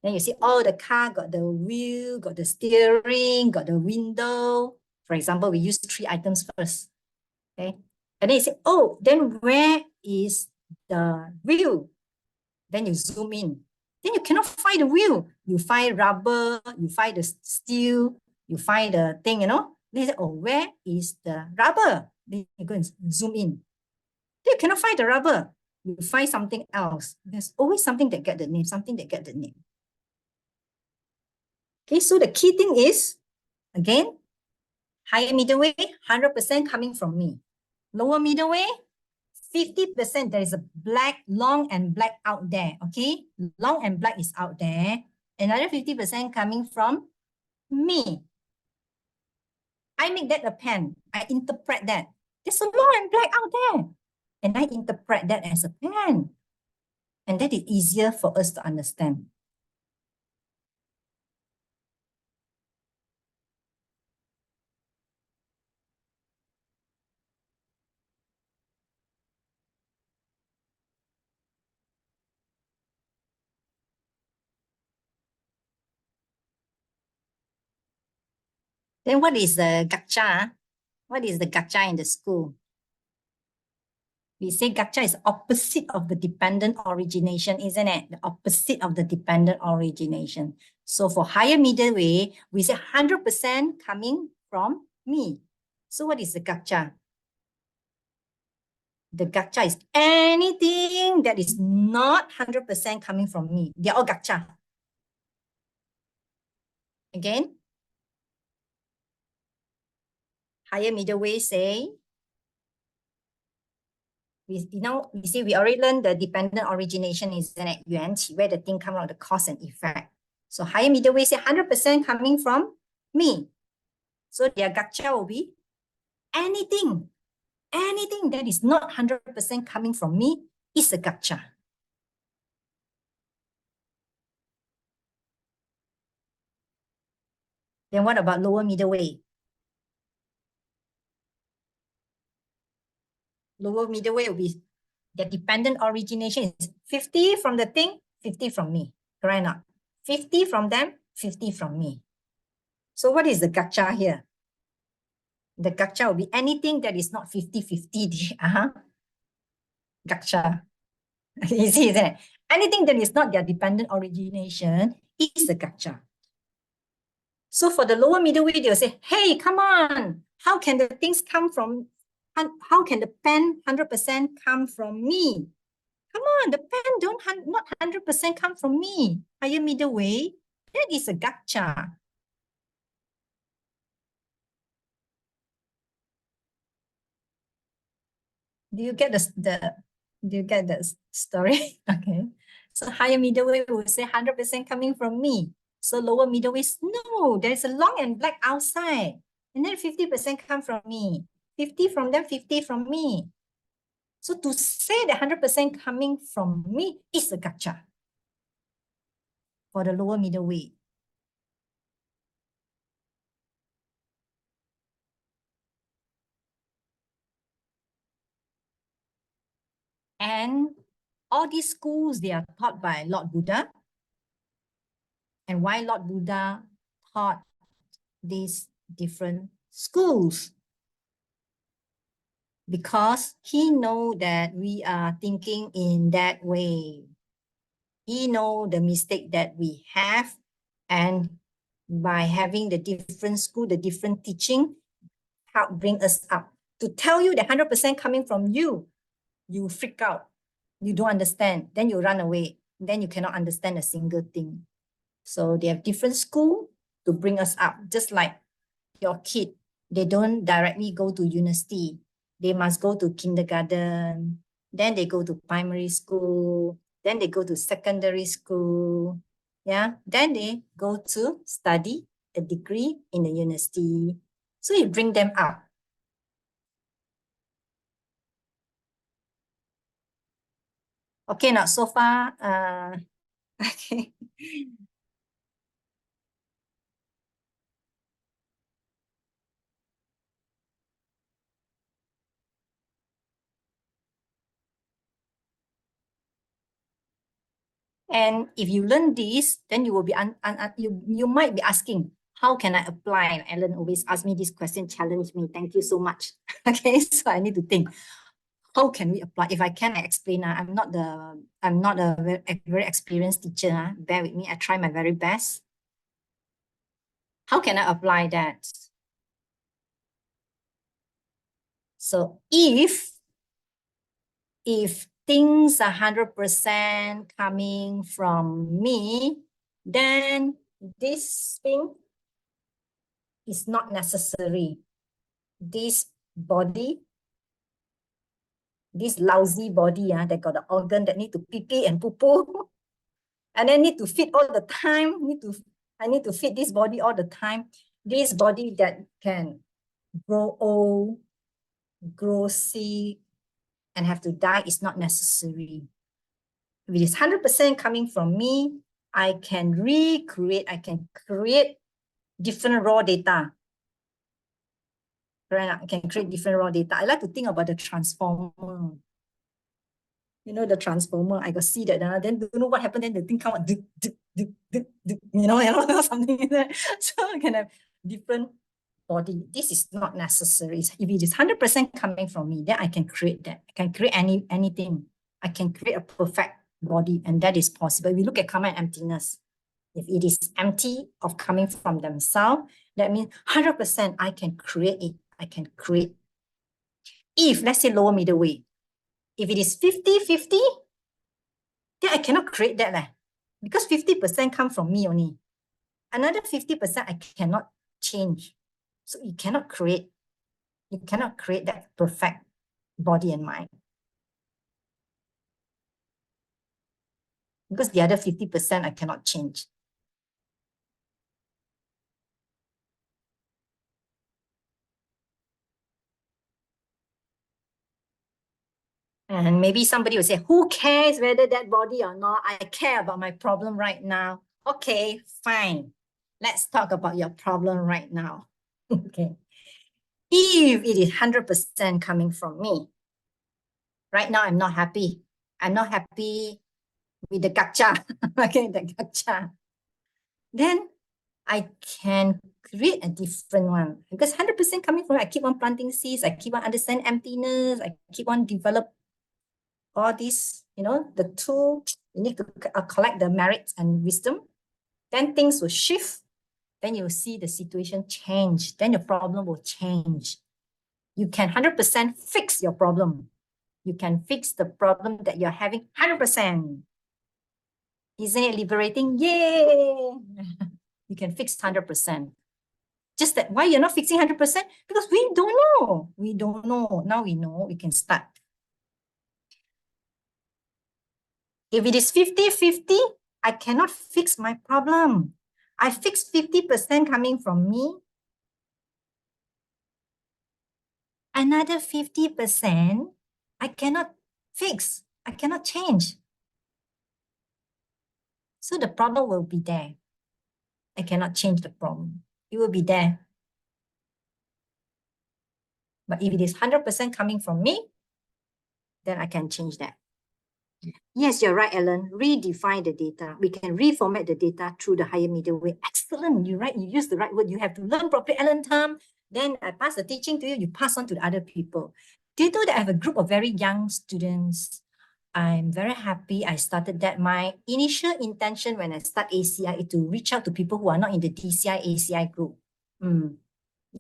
Then you see, oh, the car got the wheel, got the steering, got the window. For example, we use 3 items first. Okay. And then you say, oh, then where is the wheel? Then you zoom in. Then you cannot find the wheel. You find rubber, you find the steel, you find the thing, Then you say, oh, where is the rubber? Then you go and zoom in. Then you cannot find the rubber. You find something else. There's always something that get the name, something that get the name. Okay, so the key thing is, again, higher middle way, 100% coming from me. Lower middle way, 50%, there is a black, long and black out there, okay? Long and black is out there. Another 50% coming from me. I make that a pen. I interpret that. There's a law and black out there. And I interpret that as a pen. And that is easier for us to understand. Then what is the gacha? What is the gacha in the school? We say gacha is opposite of the dependent origination, isn't it? The opposite of the dependent origination. So for higher middle way, we say 100% coming from me. So what is the gacha? The gacha is anything that is not 100% coming from me. They're all gacha. Again, higher middle way say, we see we already learned the dependent origination is an yuan qi, where the thing comes out, the cause and effect. So higher middle way say 100% coming from me. So their gacha will be anything that is not 100% coming from me is a gacha. Then what about lower middle way? Lower middle way will be the dependent origination is 50 from the thing, 50 from me. Correct or not? 50 from them, 50 from me. So what is the gacha here? The gacha will be anything that is not 50-50. Gacha. Easy, isn't it? Anything that is not their dependent origination is a gacha. So for the lower middle way, they'll say, hey, come on. How can the things come from, how can the pen 100% come from me? Come on, the pen not 100% come from me. Higher middle way, that is a gacha. Do you get the story? Okay. So higher middle way will say 100% coming from me. So lower middle way, no, there's a long and black outside. And then 50% come from me. 50 from them, 50 from me. So to say that 100% coming from me is a gacha for the lower middle way. And all these schools, they are taught by Lord Buddha. And why Lord Buddha taught these different schools? Because he know that we are thinking in that way. He know the mistake that we have, and by having the different school, the different teaching, help bring us up. To tell you that 100% coming from you, you freak out, you don't understand, then you run away, then you cannot understand a single thing. So they have different school to bring us up, just like your kid, they don't directly go to university. They must go to kindergarten, then they go to primary school, then they go to secondary school, yeah, then they go to study a degree in the university. So you bring them up. Okay, now so far, okay. And if you learn this, then you will be you might be asking, how can I apply? Ellen always asks me this question, challenge me. Thank you so much. Okay, so I need to think, how can we apply? If I can, I explain. I'm not a very experienced teacher. Bear with me. I try my very best. How can I apply that? So if things are 100% coming from me, then this thing is not necessary. This body, this lousy body, that got the organ that need to pee pee and poo poo, and then need to feed all the time. I need to feed this body all the time. This body that can grow old, grow sick, and have to die is not necessary. If it is 100% coming from me, I can recreate, I can create different raw data. Right? I can create different raw data. I like to think about the transformer. You know, the transformer, I got see that, then don't know what happened, then the thing come out, you know, something like that. So I can have different body. This is not necessary. If it is 100% coming from me, then I can create that. I can create anything. I can create a perfect body, and that is possible. We look at karma and emptiness. If it is empty of coming from themselves, that means 100% I can create it. I can create. If, let's say, lower middle way, if it is 50-50, then I cannot create that because 50% come from me only. Another 50% I cannot change. So you cannot create that perfect body and mind. Because the other 50% I cannot change. And maybe somebody will say, who cares whether that body or not? I care about my problem right now. Okay, fine. Let's talk about your problem right now. Okay. If it is 100% coming from me, right now I'm not happy. I'm not happy with the gacha. Okay, the gacha. Then I can create a different one because 100% coming from I keep on planting seeds, I keep on understand emptiness, I keep on develop all these, you know, the tool, you need to collect the merits and wisdom. Then things will shift. Then you'll see the situation change. Then your problem will change. You can 100% fix your problem. You can fix the problem that you're having 100%. Isn't it liberating? Yay! You can fix 100%. Just that why you're not fixing 100%? Because we don't know. We don't know. Now we know, we can start. If it is 50-50, I cannot fix my problem. I fix 50% coming from me. Another 50%, I cannot fix. I cannot change. So the problem will be there. I cannot change the problem. It will be there. But if it is 100% coming from me, then I can change that. Yes, you're right, Ellen. Redefine the data. We can reformat the data through the higher middle way. Excellent. You're right. You use the right word. You have to learn properly, Ellen Tam. Then I pass the teaching to you. You pass on to the other people. Do you know that I have a group of very young students? I'm very happy I started that. My initial intention when I start ACI is to reach out to people who are not in the DCI ACI group.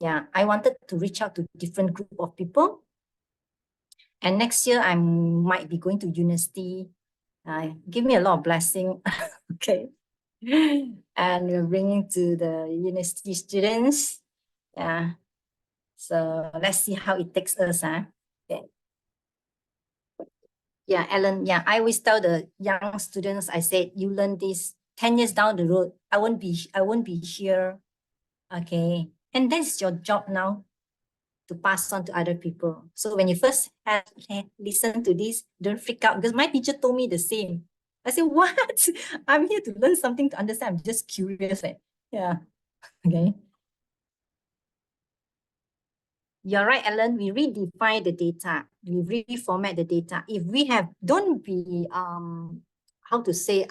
Yeah, I wanted to reach out to different group of people. And next year I might be going to university. Give me a lot of blessing. Okay. And we're bringing to the university students. Yeah. So let's see how it takes us. Okay. Yeah, Ellen, yeah, I always tell the young students, I said, you learn this 10 years down the road. I won't be here. Okay. And that's your job now to pass on to other people. So when you first listen to this, don't freak out because my teacher told me the same. I said, what? I'm here to learn something to understand. I'm just curious. Yeah. Okay. You're right, Ellen. We redefine the data. We reformat the data. If we don't be how to say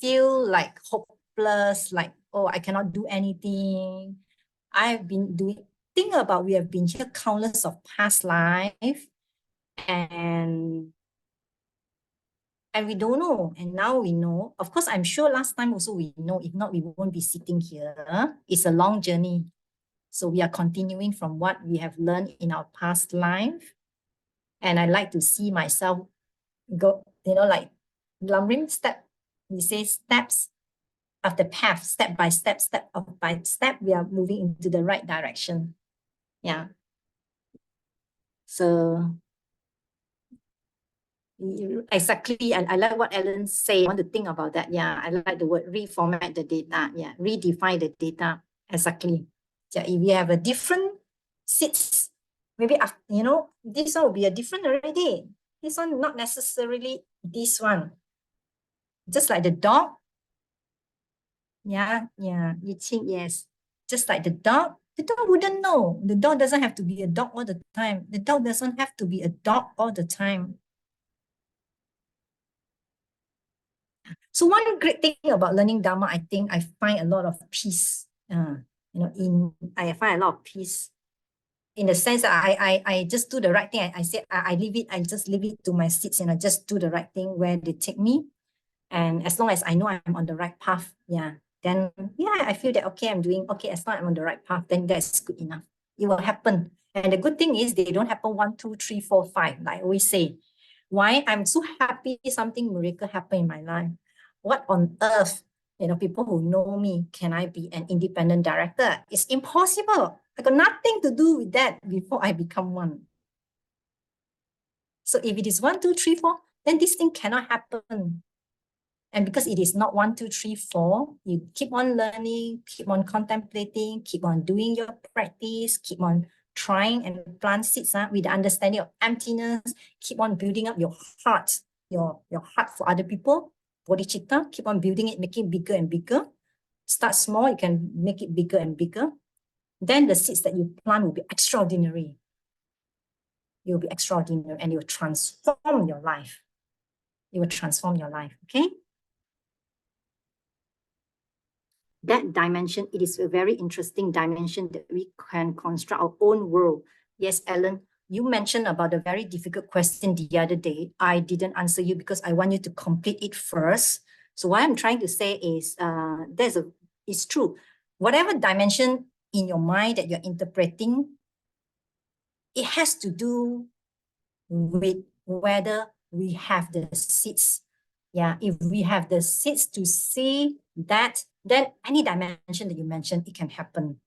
feel like hopeless, like oh I cannot do anything. I've been doing. Think about we have been here countless of past life, and we don't know, and now we know. Of course, I'm sure last time also we know. If not, we won't be sitting here. It's a long journey. So we are continuing from what we have learned in our past life. And I like to see myself go, like lumbering step. We say steps of the path, step by step, by step, we are moving into the right direction. Yeah. So exactly, and I like what Ellen said. I want to think about that. Yeah, I like the word reformat the data. Yeah, redefine the data. Exactly. Yeah, if we have a different seats, maybe after, this one will be a different already. This one not necessarily this one. Just like the dog. Yeah, you think yes. Just like the dog wouldn't know. The dog doesn't have to be a dog all the time. The dog doesn't have to be a dog all the time. So one great thing about learning Dharma, I think I find a lot of peace. I find a lot of peace in the sense that I just do the right thing. I said I leave it, I just leave it to my seats and I just do the right thing where they take me. And as long as I know I'm on the right path, then I feel that okay, I'm doing okay. As long as I'm on the right path, then that's good enough. It will happen. And the good thing is they don't happen 1, 2, 3, 4, 5, like I always say. Why? I'm so happy something miracle happened in my life. What on earth, people who know me, can I be an independent director? It's impossible. I got nothing to do with that before I become one. So if it is 1, 2, 3, 4, then this thing cannot happen. And because it is not 1, 2, 3, 4, you keep on learning, keep on contemplating, keep on doing your practice, keep on trying and plant seeds with the understanding of emptiness, keep on building up your heart, your heart for other people, bodhicitta, keep on building it, making it bigger and bigger. Start small, you can make it bigger and bigger. Then the seeds that you plant will be extraordinary. It will be extraordinary and it will transform your life. It will transform your life, okay? That dimension, it is a very interesting dimension that we can construct our own world. Yes, Ellen, you mentioned about a very difficult question the other day. I didn't answer you because I want you to complete it first. So what I'm trying to say is, it's true. Whatever dimension in your mind that you're interpreting, it has to do with whether we have the seeds. Yeah, if we have the seeds to see that, then any dimension that you mentioned, it can happen.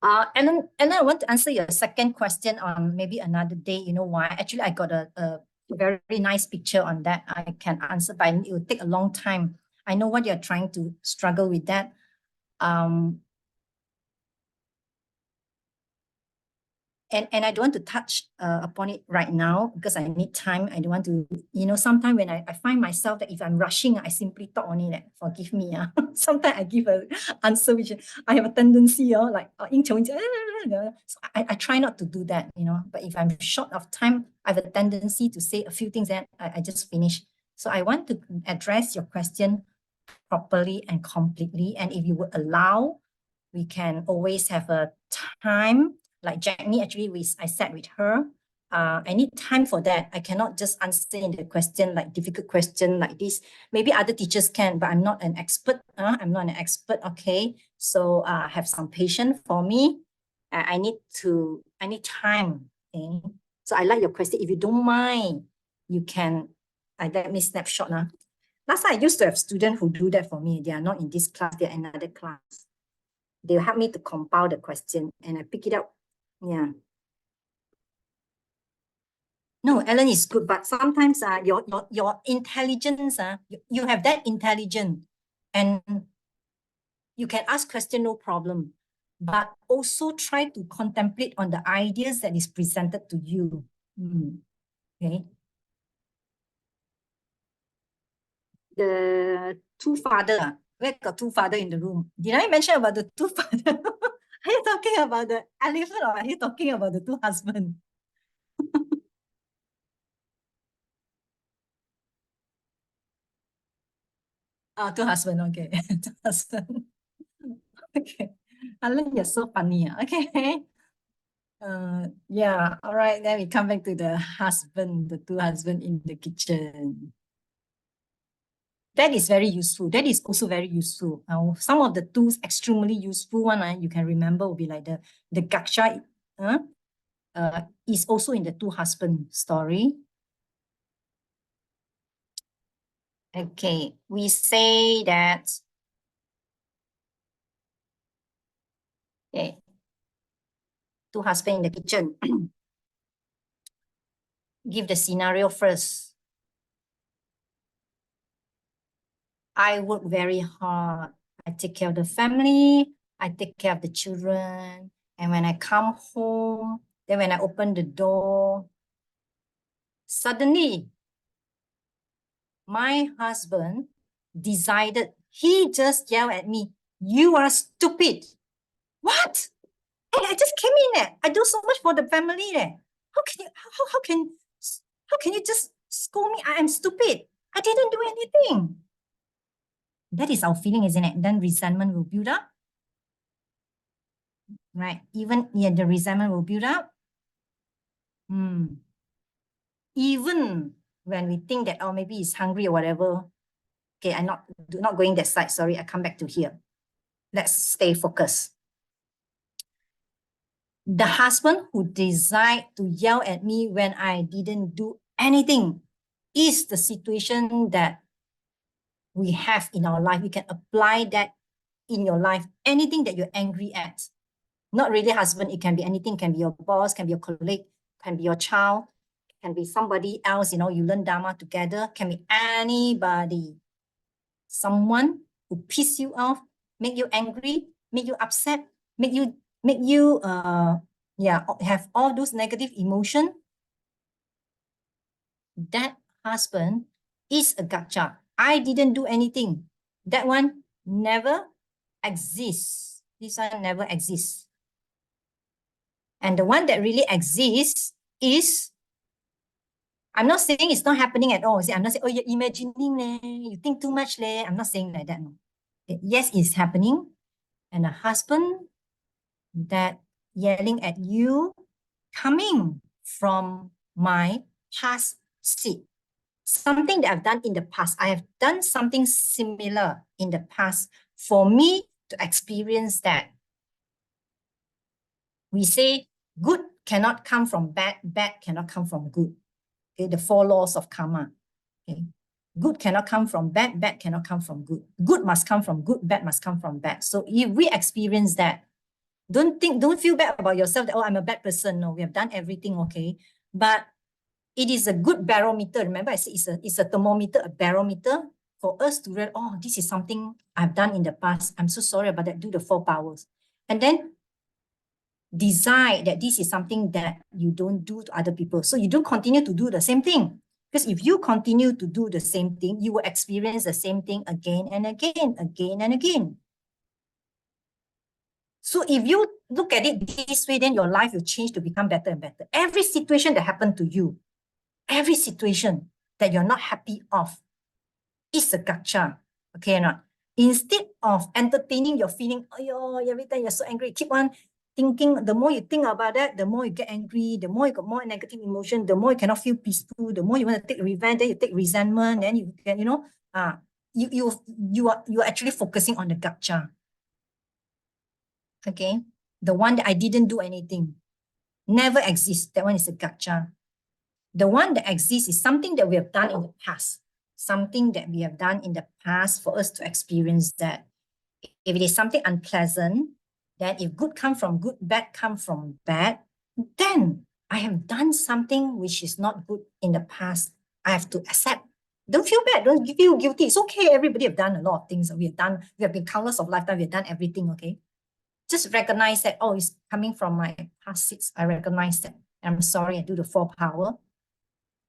And then I want to answer your second question on maybe another day. You know why? Actually, I got a very nice picture on that. I can answer, but it will take a long time. I know what you're trying to struggle with that. And I don't want to touch upon it right now because I need time. I don't want to, sometimes when I find myself that if I'm rushing, I simply talk on it. Forgive me. Sometimes I give an answer which I have a tendency, like, so I try not to do that, But if I'm short of time, I have a tendency to say a few things and I just finish. So I want to address your question properly and completely. And if you would allow, we can always have a time like Jackie, actually, I sat with her. I need time for that. I cannot just answer in the question, like difficult question like this. Maybe other teachers can, but I'm not an expert. I'm not an expert, okay? So have some patience for me. I need time, okay? So I like your question. If you don't mind, you can, let me snapshot now. Last time I used to have students who do that for me. They are not in this class, they're in another class. They'll help me to compile the question and I pick it up. Yeah. No, Ellen is good, but sometimes your intelligence, you have that intelligence and you can ask question, no problem. But also try to contemplate on the ideas that is presented to you. Okay. The two father, where got two father in the room? Did I mention about the two father? Are you talking about the elephant or are you talking about the two husbands? Two husband, okay. Two husband. Okay. Alan, you're so funny. Okay. Yeah, all right. Then we come back to the husband, the two husband in the kitchen. That is very useful. That is also very useful. Some of the tools extremely useful one you can remember will be like the gaksha is also in the two husband story. Okay, we say that, okay, two husband in the kitchen. Give the scenario first. I work very hard. I take care of the family. I take care of the children. And when I come home, then when I open the door, suddenly my husband decided, he just yelled at me, "You are stupid." What? And I just came in there. I do so much for the family there. How can you how can you just scold me? I am stupid. I didn't do anything. That is our feeling, isn't it? Then resentment will build up. Right. Even the resentment will build up. Even when we think that, oh, maybe he's hungry or whatever. Okay, I'm not going that side. Sorry, I come back to here. Let's stay focused. The husband who decided to yell at me when I didn't do anything is the situation that we have in our life. You can apply that in your life. Anything that you're angry at, not really husband, it can be anything, can be your boss, can be your colleague, can be your child, can be somebody else, you learn Dharma together, can be anybody. Someone who piss you off, make you angry, make you upset, make you have all those negative emotion. That husband is a gacha. I didn't do anything. That one never exists. This one never exists. And the one that really exists is, I'm not saying it's not happening at all. See, I'm not saying, oh, you're imagining, you think too much. I'm not saying like that. No. Yes, it's happening. And a husband that yelling at you coming from my past seat. Something that I've done in the past. I have done something similar in the past for me to experience that. We say good cannot come from bad, bad cannot come from good. Okay, the 4 laws of karma. Okay, good cannot come from bad, bad cannot come from good. Good must come from good, bad must come from bad. So if we experience that, don't feel bad about yourself that, oh, I'm a bad person. No, we have done everything, okay? But it is a good barometer. Remember, I said it's a thermometer, a barometer for us to realize, oh, this is something I've done in the past. I'm so sorry about that. Do the 4 powers. And then decide that this is something that you don't do to other people. So you don't continue to do the same thing. Because if you continue to do the same thing, you will experience the same thing again and again, again and again. So if you look at it this way, then your life will change to become better and better. Every situation that happened to you, every situation that you're not happy of is a gacha, okay or not? Instead of entertaining your feeling, oh, every time you're so angry, keep on thinking, the more you think about that, the more you get angry, the more you got more negative emotion, the more you cannot feel peaceful, the more you want to take revenge, then you take resentment, then you can, you are actually focusing on the gacha. Okay, the one that I didn't do anything, never exists. That one is a gacha. The one that exists is something that we have done in the past, something that we have done in the past for us to experience that. If it is something unpleasant, then if good come from good, bad come from bad, then I have done something which is not good in the past. I have to accept. Don't feel bad. Don't feel guilty. It's okay. Everybody have done a lot of things. We have been countless of lifetime. We have done everything. Okay. Just recognize that, oh, it's coming from my past seats. I recognize that. I'm sorry. I do the 4 power.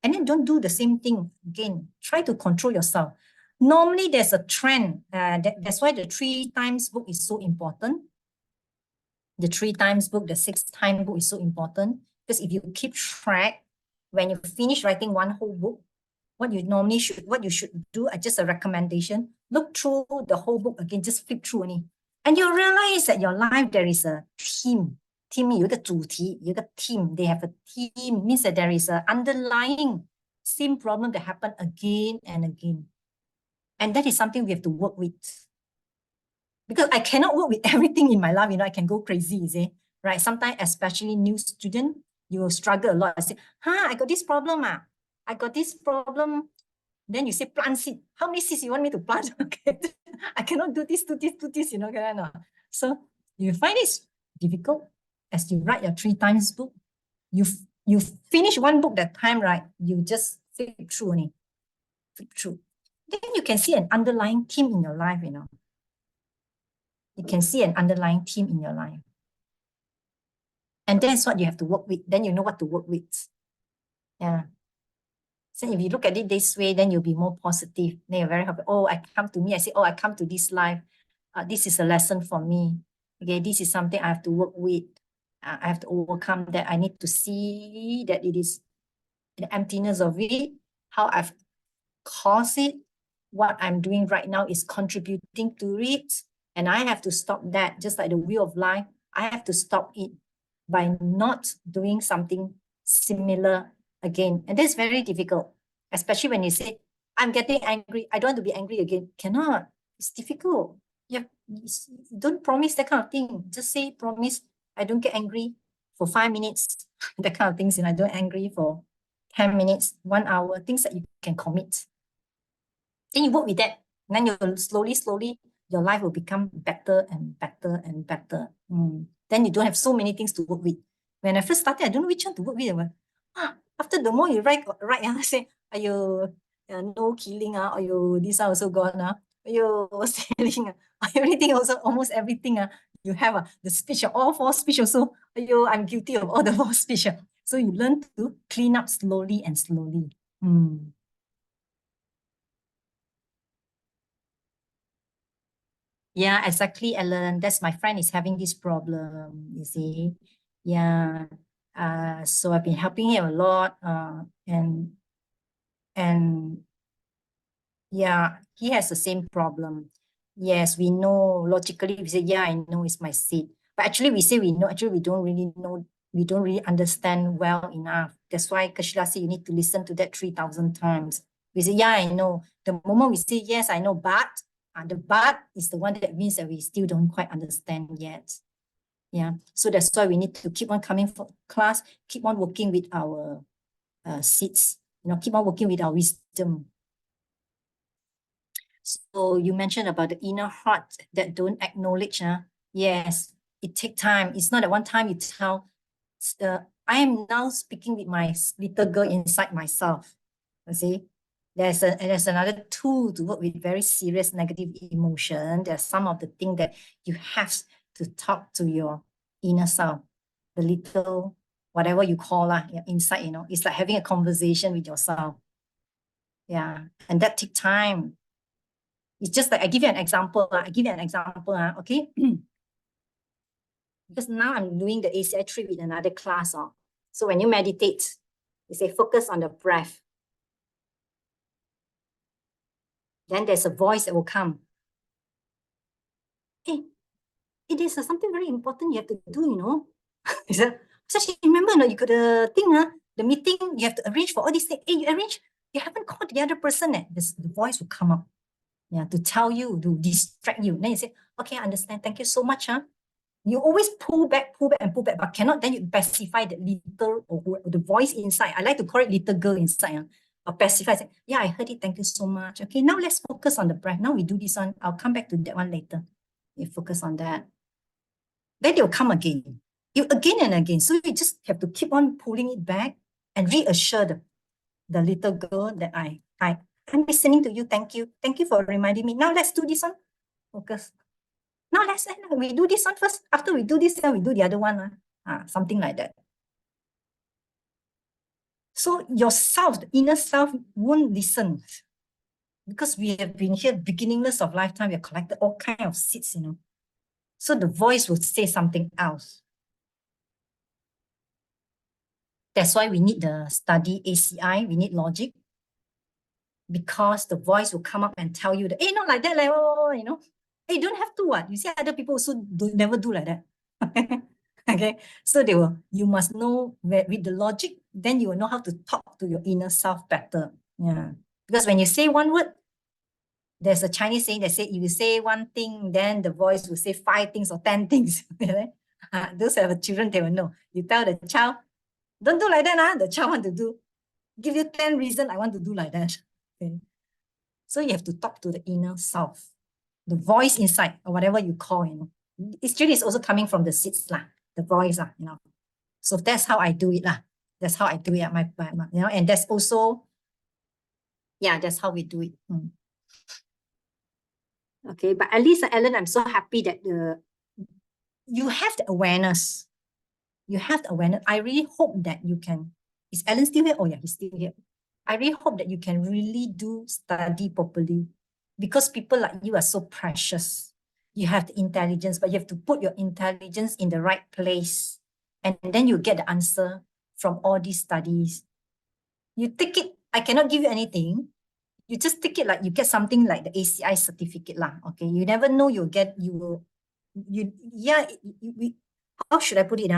And then don't do the same thing again. Try to control yourself. Normally, there's a trend. That's why the 3 times book is so important. The 3 times book, the 6 time book is so important. Because if you keep track, when you finish writing one whole book, what you should do, just a recommendation, look through the whole book again, just flip through only. And you'll realize that your life, there is a theme. Theme 有一个主题，有一个 theme. They have a theme, means that there is an underlying same problem that happen again and again. And that is something we have to work with. Because I cannot work with everything in my life, I can go crazy, you see. Right? Sometimes, especially new student, you will struggle a lot. I say, I got this problem. I got this problem. Then you say plant seed. How many seeds you want me to plant? Okay. I cannot do this, So you find it difficult as you write your 3 times book. You finish one book that time, right? You just flip through only. Flip through. then you can see an underlying theme in your life, You can see an underlying theme in your life. And that's what you have to work with. Then you know what to work with. Yeah. So if you look at it this way, then you'll be more positive. Then you're very happy. Oh, I come to me. I say, oh, I come to this life. This is a lesson for me. Okay, this is something I have to work with. I have to overcome that. I need to see that it is the emptiness of it, how I've caused it, what I'm doing right now is contributing to it. And I have to stop that, just like the wheel of life. I have to stop it by not doing something similar again. And that's very difficult, especially when you say, I'm getting angry. I don't want to be angry again. Cannot. It's difficult. You don't promise that kind of thing. Just say, promise, I don't get angry for 5 minutes. That kind of things, I don't angry for 10 minutes, 1 hour, things that you can commit. Then you work with that. And then you slowly, your life will become better and better and better. Then you don't have so many things to work with. When I first started, I don't know which one to work with. After the more you write, I say, no killing, these are also gone, stealing, everything also, almost everything, you have the speech, all 4 speech also, I'm guilty of all the 4 speech. So you learn to clean up slowly and slowly. Yeah, exactly, Ellen. That's my friend is having this problem, you see. Yeah. So I've been helping him a lot. And yeah, he has the same problem. Yes, we know logically, we say, yeah, I know it's my seed. But actually we say we know, actually we don't really know, we don't really understand well enough. That's why Kashila said you need to listen to that 3,000 times. We say, yeah, I know. The moment we say, yes, I know, but the but is the one that means that we still don't quite understand yet. Yeah. So that's why we need to keep on coming for class, keep on working with our seeds, keep on working with our wisdom. So you mentioned about the inner heart that don't acknowledge. Yes, it takes time. It's not at one time you tell, I am now speaking with my little girl inside myself. You see, there's another tool to work with very serious negative emotion. There's some of the things that you have to talk to your inner self, the little, whatever you call your inside, it's like having a conversation with yourself. Yeah, and that takes time. It's just like I give you an example. Okay? Because now I'm doing the ACI 3 with another class. So when you meditate, you say focus on the breath. Then there's a voice that will come. Hey, it is something very important you have to do, So remember, you got the thing, the meeting, you have to arrange for all these things. Hey, you arrange, you haven't called the other person. The voice will come up. Yeah, to tell you, to distract you. Then you say, okay, I understand. Thank you so much. You always pull back, but cannot. Then you pacify the little or the voice inside. I like to call it little girl inside. Or pacify. Say, yeah, I heard it. Thank you so much. Okay, now let's focus on the breath. Now we do this one. I'll come back to that one later. You focus on that. Then they'll come again. You again and again. So you just have to keep on pulling it back and reassure the little girl that I'm listening to you. Thank you. Thank you for reminding me. Now let's do this one. Focus. Now we do this one first. After we do this, then we do the other one. Something like that. So yourself, the inner self, won't listen. Because we have been here beginningless of lifetime, we have collected all kinds of seeds, So the voice will say something else. That's why we need the study ACI, we need logic. Because the voice will come up and tell you that, hey, not like that, Hey, you don't have to what? You see other people also never do like that. Okay, so you must know with the logic, then you will know how to talk to your inner self better. Yeah, because when you say one word, there's a Chinese saying that say if you say one thing, then the voice will say 5 things or 10 things. Those who have children, they will know. You tell the child, don't do like that. The child want to do. Give you 10 reasons I want to do like that. Okay. So you have to talk to the inner self, the voice inside, or whatever you call, It's really is also coming from the seeds, the voice, So that's how I do it, That's how I do it at my and that's also, yeah, that's how we do it. Okay, but at least, Ellen, I'm so happy that you have the awareness. You have the awareness. I really hope that you can. Is Ellen still here? Oh yeah, he's still here. I really hope that you can really do study properly, because people like you are so precious. You have the intelligence, but you have to put your intelligence in the right place. And then you get the answer from all these studies. You take it, I cannot give you anything. You just take it like you get something like the ACI certificate lah. Okay, you never know yeah, how should I put it?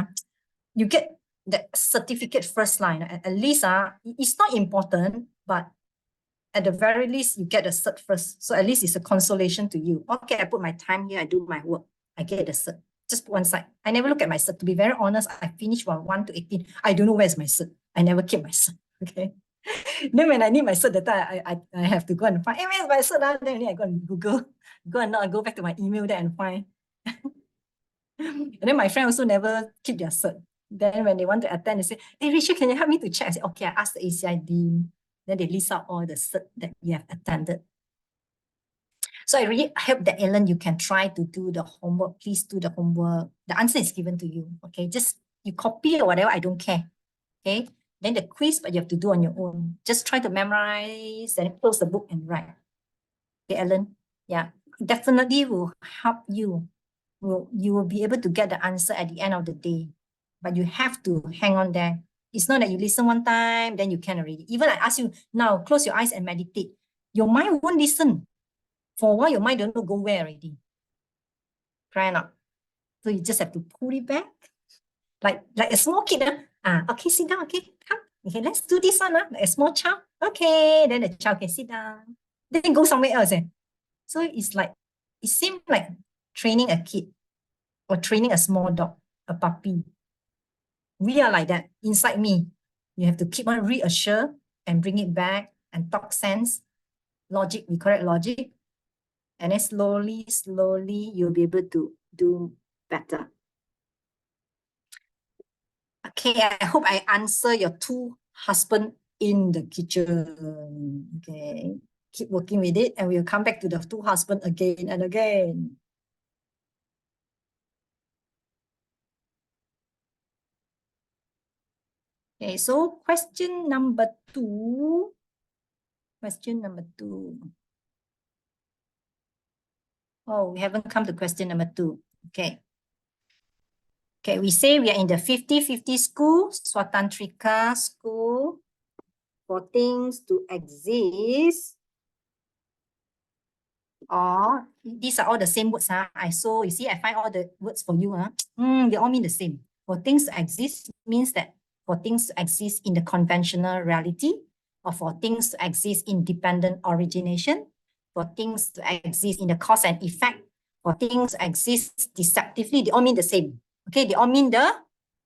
You get the certificate first line. At least it's not important, but at the very least, you get the cert first. So at least it's a consolation to you. Okay, I put my time here, I do my work, I get the cert. Just put one side. I never look at my cert. To be very honest, I finished from 1 to 18. I don't know where's my cert. I never keep my cert. Okay. Then when I need my cert, that time I have to go and find, hey, where's my cert? Then I go and Google, go back to my email there and find. And then my friend also never keep their cert. Then when they want to attend, they say, hey, Richard, can you help me to check? I say, okay, I ask the ACI dean. Then they list out all the cert that you have attended. So I really hope that, Ellen, you can try to do the homework. Please do the homework. The answer is given to you. Okay, just you copy or whatever, I don't care. Okay, then the quiz, but you have to do on your own. Just try to memorize and close the book and write. Okay, Ellen? Yeah, definitely will help you. You will be able to get the answer at the end of the day. But you have to hang on there. It's not that you listen one time, then you can already. Even I ask you now, close your eyes and meditate. Your mind won't listen. For a while, your mind don't know go where already. Try not. So you just have to pull it back. Like a small kid. Okay, sit down. Okay, come. Okay, let's do this one. Like a small child. Okay, then the child can sit down. Then go somewhere else. So it's like, it seems like training a kid or training a small dog, a puppy. We are like that inside me. You have to keep on reassure and bring it back and talk sense, logic, we call it logic. And then slowly, you'll be able to do better. Okay, I hope I answer your two husband in the kitchen. Okay, keep working with it and we'll come back to the two husband again and again. Okay, so question number 2. Question number 2. Oh, we haven't come to question number 2. Okay. Okay, we say we are in the 50-50 school, Swatantrika school. For things to exist, or these are all the same words. You see, I find all the words for you. They all mean the same. For things to exist means that for things to exist in the conventional reality, or for things to exist in dependent origination, for things to exist in the cause and effect, for things to exist deceptively, they all mean the same. Okay, they all mean the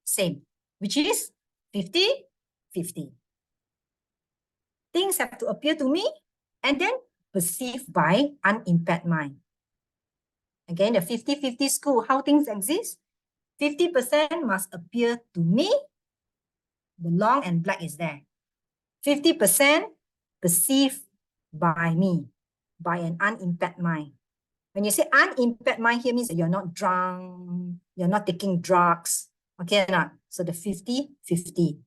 same, which is 50-50. Things have to appear to me and then perceived by unimpaired mind. Again, the 50-50 school, how things exist. 50% must appear to me. The long and black is there. 50% perceived by me, by an unimpaired mind. When you say unimpaired mind here means that you're not drunk, you're not taking drugs. Okay, not? So the 50-50.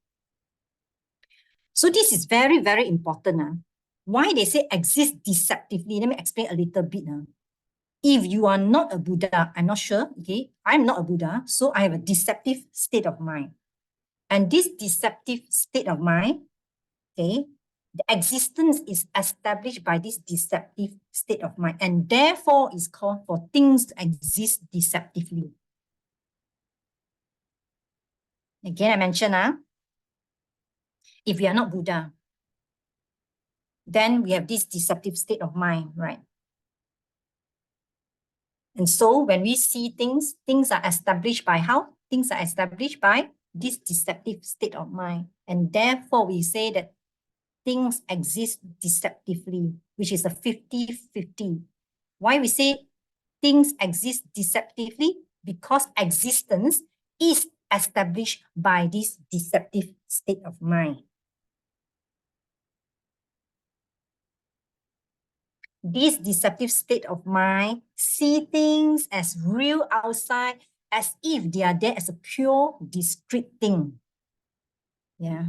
So this is very, very important. Why they say exist deceptively? Let me explain a little bit. If you are not a Buddha, I'm not sure, okay? I'm not a Buddha, so I have a deceptive state of mind. And this deceptive state of mind, okay, the existence is established by this deceptive state of mind, and therefore is called for things to exist deceptively. Again, I mentioned, if you are not Buddha, then we have this deceptive state of mind, right? And so when we see things, things are established by how? Things are established by this deceptive state of mind. And therefore we say that things exist deceptively, which is a 50-50. Why we say things exist deceptively? Because existence is established by this deceptive state of mind. This deceptive state of mind see things as real outside, as if they are there as a pure, discrete thing. Yeah.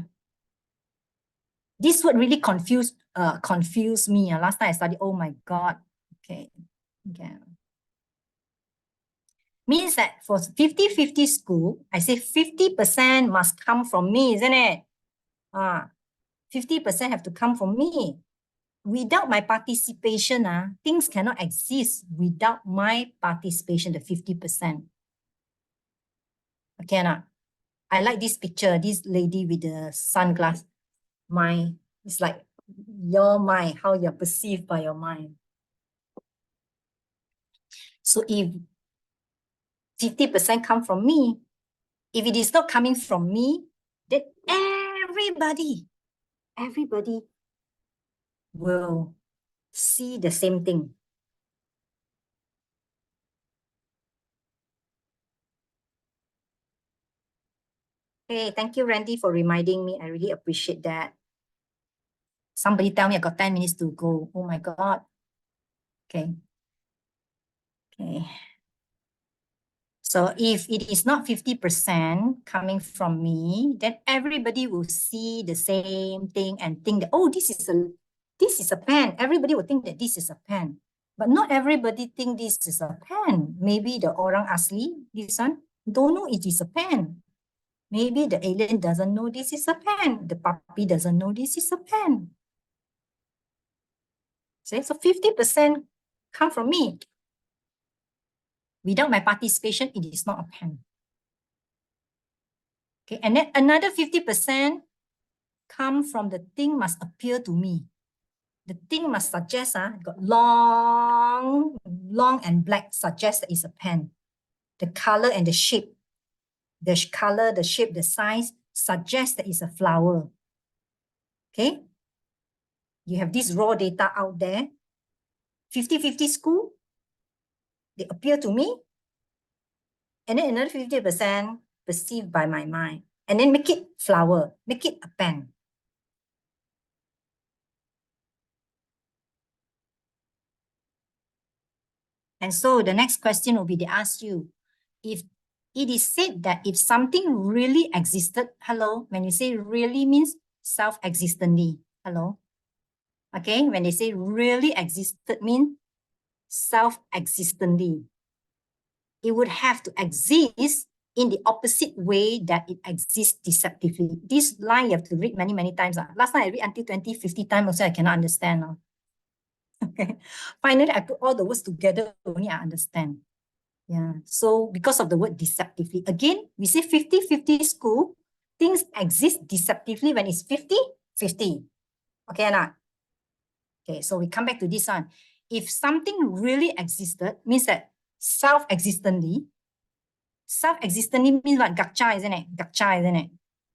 This word really confused me. Last time I studied, oh my God. Okay. Okay. Means that for 50-50 school, I say 50% must come from me, isn't it? 50% have to come from me. Without my participation, things cannot exist without my participation, the 50%. Okay, nah? I like this picture, this lady with the sunglass. It's like your mind, how you're perceived by your mind. So if 50% come from me, if it is not coming from me, then everybody will see the same thing. Hey, thank you, Randy, for reminding me. I really appreciate that. Somebody tell me I got 10 minutes to go. Oh my God. Okay. Okay. So if it is not 50% coming from me, then everybody will see the same thing and think that, oh, this is a pen. Everybody will think that this is a pen. But not everybody think this is a pen. Maybe the orang asli, this one, don't know it is a pen. Maybe the alien doesn't know this is a pen. The puppy doesn't know this is a pen. So 50% come from me. Without my participation, it is not a pen. Okay, and then another 50% come from the thing must appear to me. The thing must suggest, got long and black, suggest that it's a pen. The color and the shape, the color, the shape, the size, suggest that it's a flower. Okay? You have this raw data out there. 50-50 school, they appear to me. And then another 50% perceived by my mind. And then make it flower, make it a pen. And so the next question will be, they ask you, if it is said that if something really existed, hello, when you say really means self-existently, hello. Okay, when they say really existed means self-existently. It would have to exist in the opposite way that it exists deceptively. This line you have to read many, many times. Last time I read until 20, 50 times also I cannot understand. Okay. Finally, I put all the words together, only I understand. Yeah. So because of the word deceptively, again, we say 50-50 school, things exist deceptively when it's 50-50. Okay, or not? Okay, so we come back to this one. If something really existed, means that self-existently means what? Gacha, isn't it? Gacha, isn't it?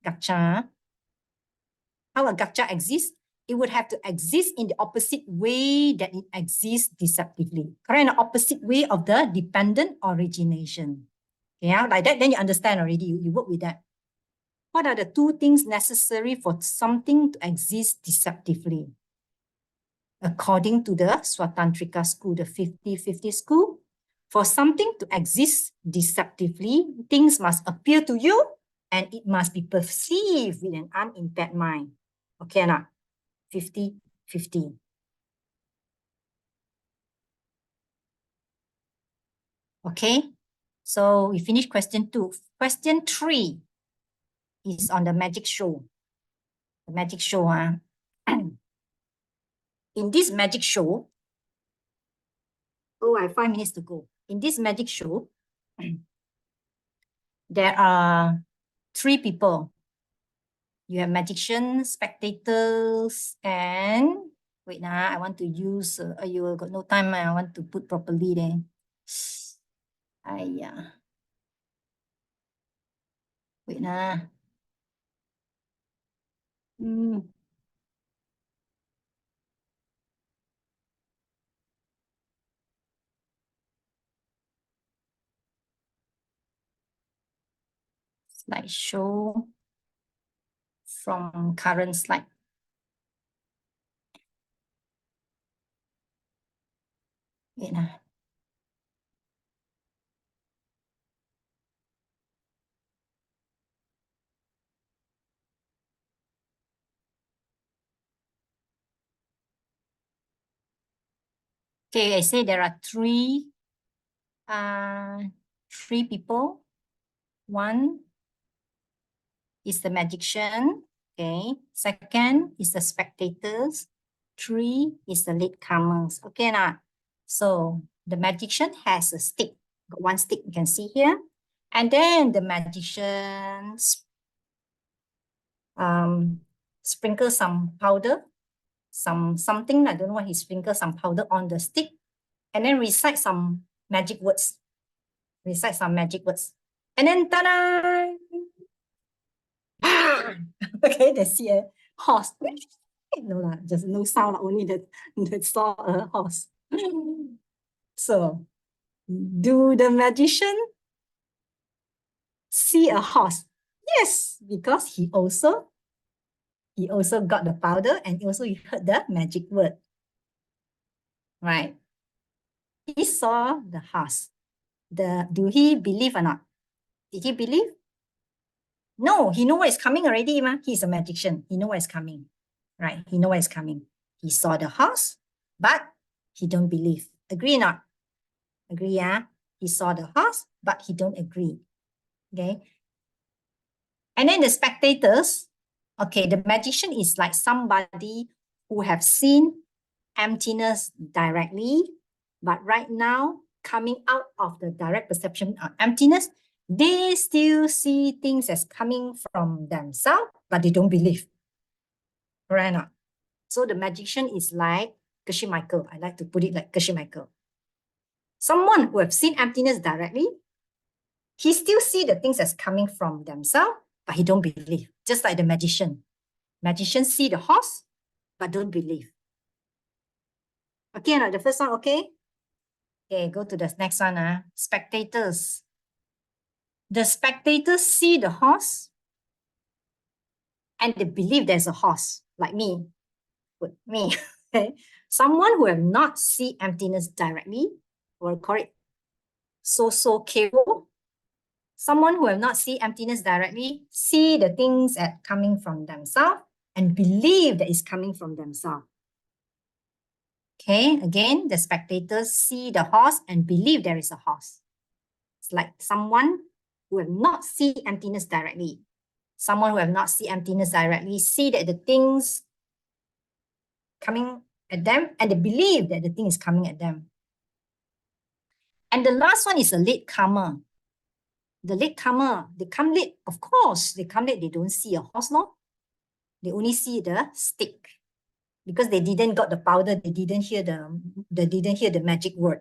Gacha. How a gacha exists? It would have to exist in the opposite way that it exists deceptively. Correct? In the opposite way of the dependent origination. Yeah, like that, then you understand already. You work with that. What are the two things necessary for something to exist deceptively? According to the Swatantrika school, the 50-50 school, for something to exist deceptively, things must appear to you and it must be perceived with an unimpaired mind. Okay, now 50-50. Okay, so we finished question 2. Question 3 is on the magic show. The magic show. In this magic show, oh, I have 5 minutes to go. In this magic show, there are 3 people. You have magicians, spectators, and wait now, I want to use, you got no time, I want to put properly there. Wait now. Slideshow from current slide. Wait, ah. Okay, I say there are three people. One is the magician. Okay. Second is the spectators. Three is the latecomers. Okay, now. So the magician has a stick. Got one stick you can see here. And then the magician sprinkle some powder, something, I don't know what he sprinkled some powder on the stick, and then recite some magic words. Recite some magic words. And then ta-da! Okay, they see a horse. No, just no sound, only the saw a horse. So, do the magician see a horse? Yes, because he also got the powder and also he heard the magic word. Right. He saw the horse. Do he believe or not? Did he believe? No, he know what is coming already, ma. He's a magician. He know what is coming. Right? He know what is coming. He saw the horse, but he don't believe. Agree or not? Agree, yeah? He saw the horse, but he don't agree. Okay. And then the spectators, okay, the magician is like somebody who have seen emptiness directly, but right now, coming out of the direct perception of emptiness, they still see things as coming from themselves, but they don't believe. Right or not? So the magician is like Geshe Michael. I like to put it like Geshe Michael. Someone who have seen emptiness directly, he still see the things as coming from themselves, but he don't believe. Just like the magician. Magician see the horse, but don't believe. Okay, now the first one, okay? Okay, go to the next one. Spectators. The spectators see the horse and they believe there's a horse, like me. Me. Okay. Someone who have not seen emptiness directly, or call it so keo. Someone who have not seen emptiness directly, see the things as coming from themselves and believe that it's coming from themselves. Okay, again, the spectators see the horse and believe there is a horse. It's like someone who have not seen emptiness directly. Someone who have not seen emptiness directly see that the things coming at them and they believe that the thing is coming at them. And the last one is a latecomer. The latecomer, they come late, of course, they come late, they don't see a horse, no? They only see the stick because they didn't got the powder, they didn't hear the magic word.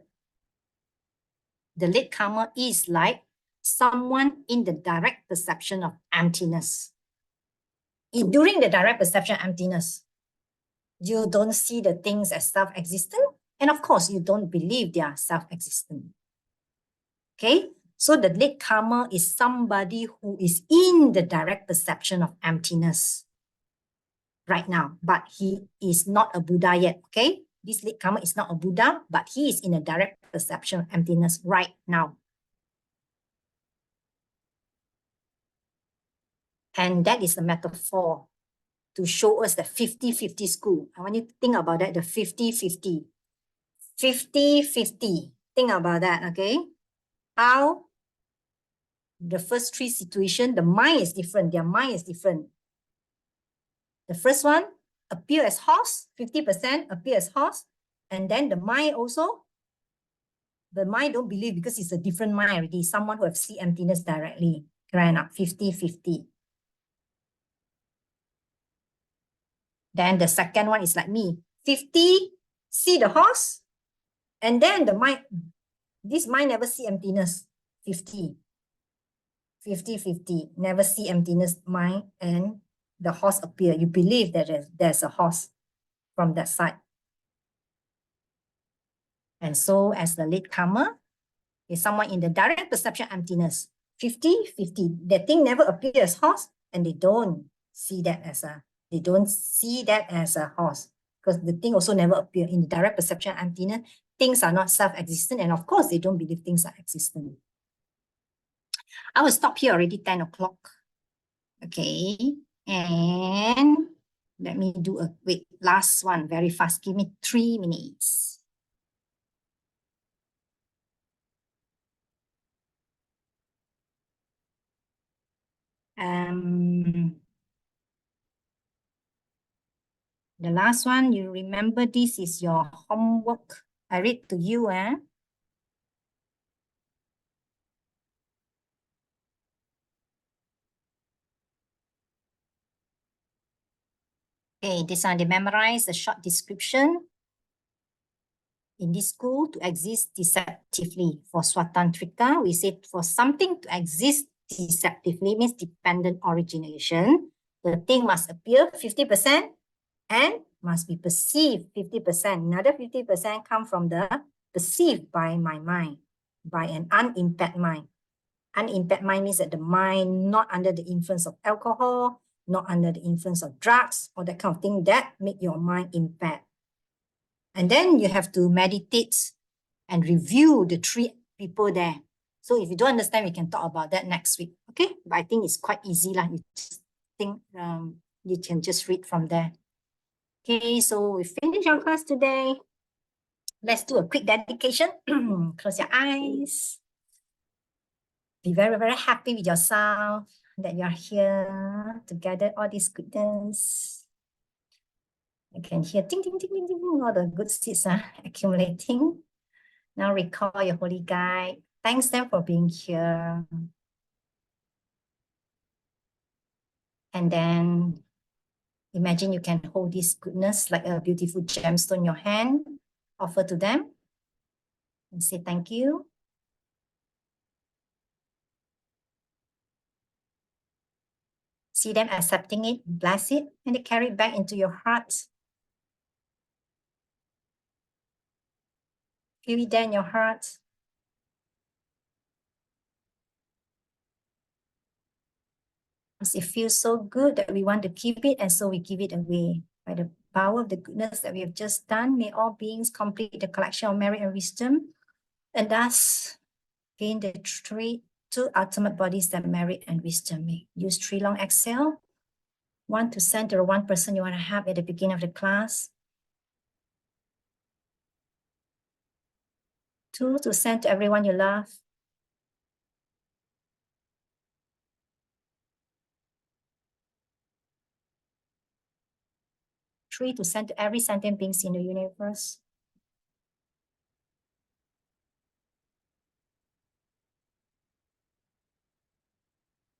The latecomer is like someone in the direct perception of emptiness. During the direct perception of emptiness, you don't see the things as self-existent, and of course, you don't believe they are self-existent. Okay, so the latecomer is somebody who is in the direct perception of emptiness right now, but he is not a Buddha yet. Okay, this latecomer is not a Buddha, but he is in a direct perception of emptiness right now. And that is a metaphor to show us the 50-50 school. I want you to think about that, the 50-50. 50-50. Think about that, okay? How the first three situations, the mind is different. Their mind is different. The first one appear as horse, 50% appear as horse. And then the mind also, the mind don't believe because it's a different mind already. Someone who have seen emptiness directly. Right up 50-50. Then the second one is like me. 50, see the horse. And then the mind, this mind never see emptiness. 50. 50-50. Never see emptiness mind and the horse appear. You believe that there's a horse from that side. And so as the latecomer, is someone in the direct perception emptiness. 50-50. That thing never appears as horse and they don't see that as a horse because the thing also never appear in the direct perception emptiness. things are not self-existent, and of course, they don't believe things are existent. I will stop here already, 10 o'clock. Okay, and let me do a quick last one, very fast. Give me 3 minutes. The last one, you remember this is your homework. I read to you, eh? Okay, this one, they memorize the short description. In this school, to exist deceptively. For Swatantrika, we say for something to exist deceptively means dependent origination. The thing must appear 50% and must be perceived 50%. Another 50% come from the perceived by my mind, by an unimpaired mind. Unimpaired mind means that the mind not under the influence of alcohol, not under the influence of drugs, or that kind of thing that make your mind impaired. And then you have to meditate and review the 3 people there. So if you don't understand, we can talk about that next week. Okay, but I think it's quite easy lah. You just think you can just read from there. Okay, so we finish our class today. Let's do a quick dedication. Close your eyes. Be very, very happy with yourself that you're here to gather all this goodness. You can hear ding, ding, ding, ding, ding, all the good seeds are accumulating. Now recall your holy guide. Thanks them for being here. And then imagine you can hold this goodness like a beautiful gemstone in your hand, offer to them, and say thank you. See them accepting it, bless it, and they carry it back into your heart. Feel it there in your heart. It feels so good that we want to keep it, and so we give it away. By the power of the goodness that we have just done, may all beings complete the collection of merit and wisdom, and thus gain the 2 ultimate bodies that merit and wisdom make. Use 3 long exhale. 1 to send to 1 person you want to have at the beginning of the class. 2 to send to everyone you love. 3 to send to every sentient beings in the universe.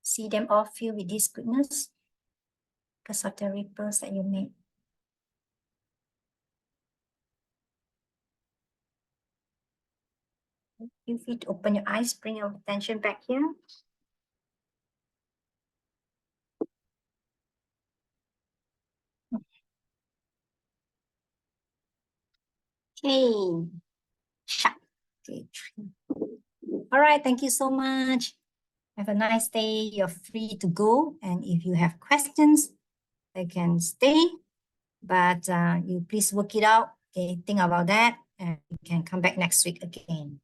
See them all filled with this goodness because of the ripples that you made. Feel free to open your eyes, bring your attention back here. Okay. Okay. All right, thank you so much. Have a nice day. You're free to go. And if you have questions, they can stay. But you please work it out. Okay, think about that. And you can come back next week again.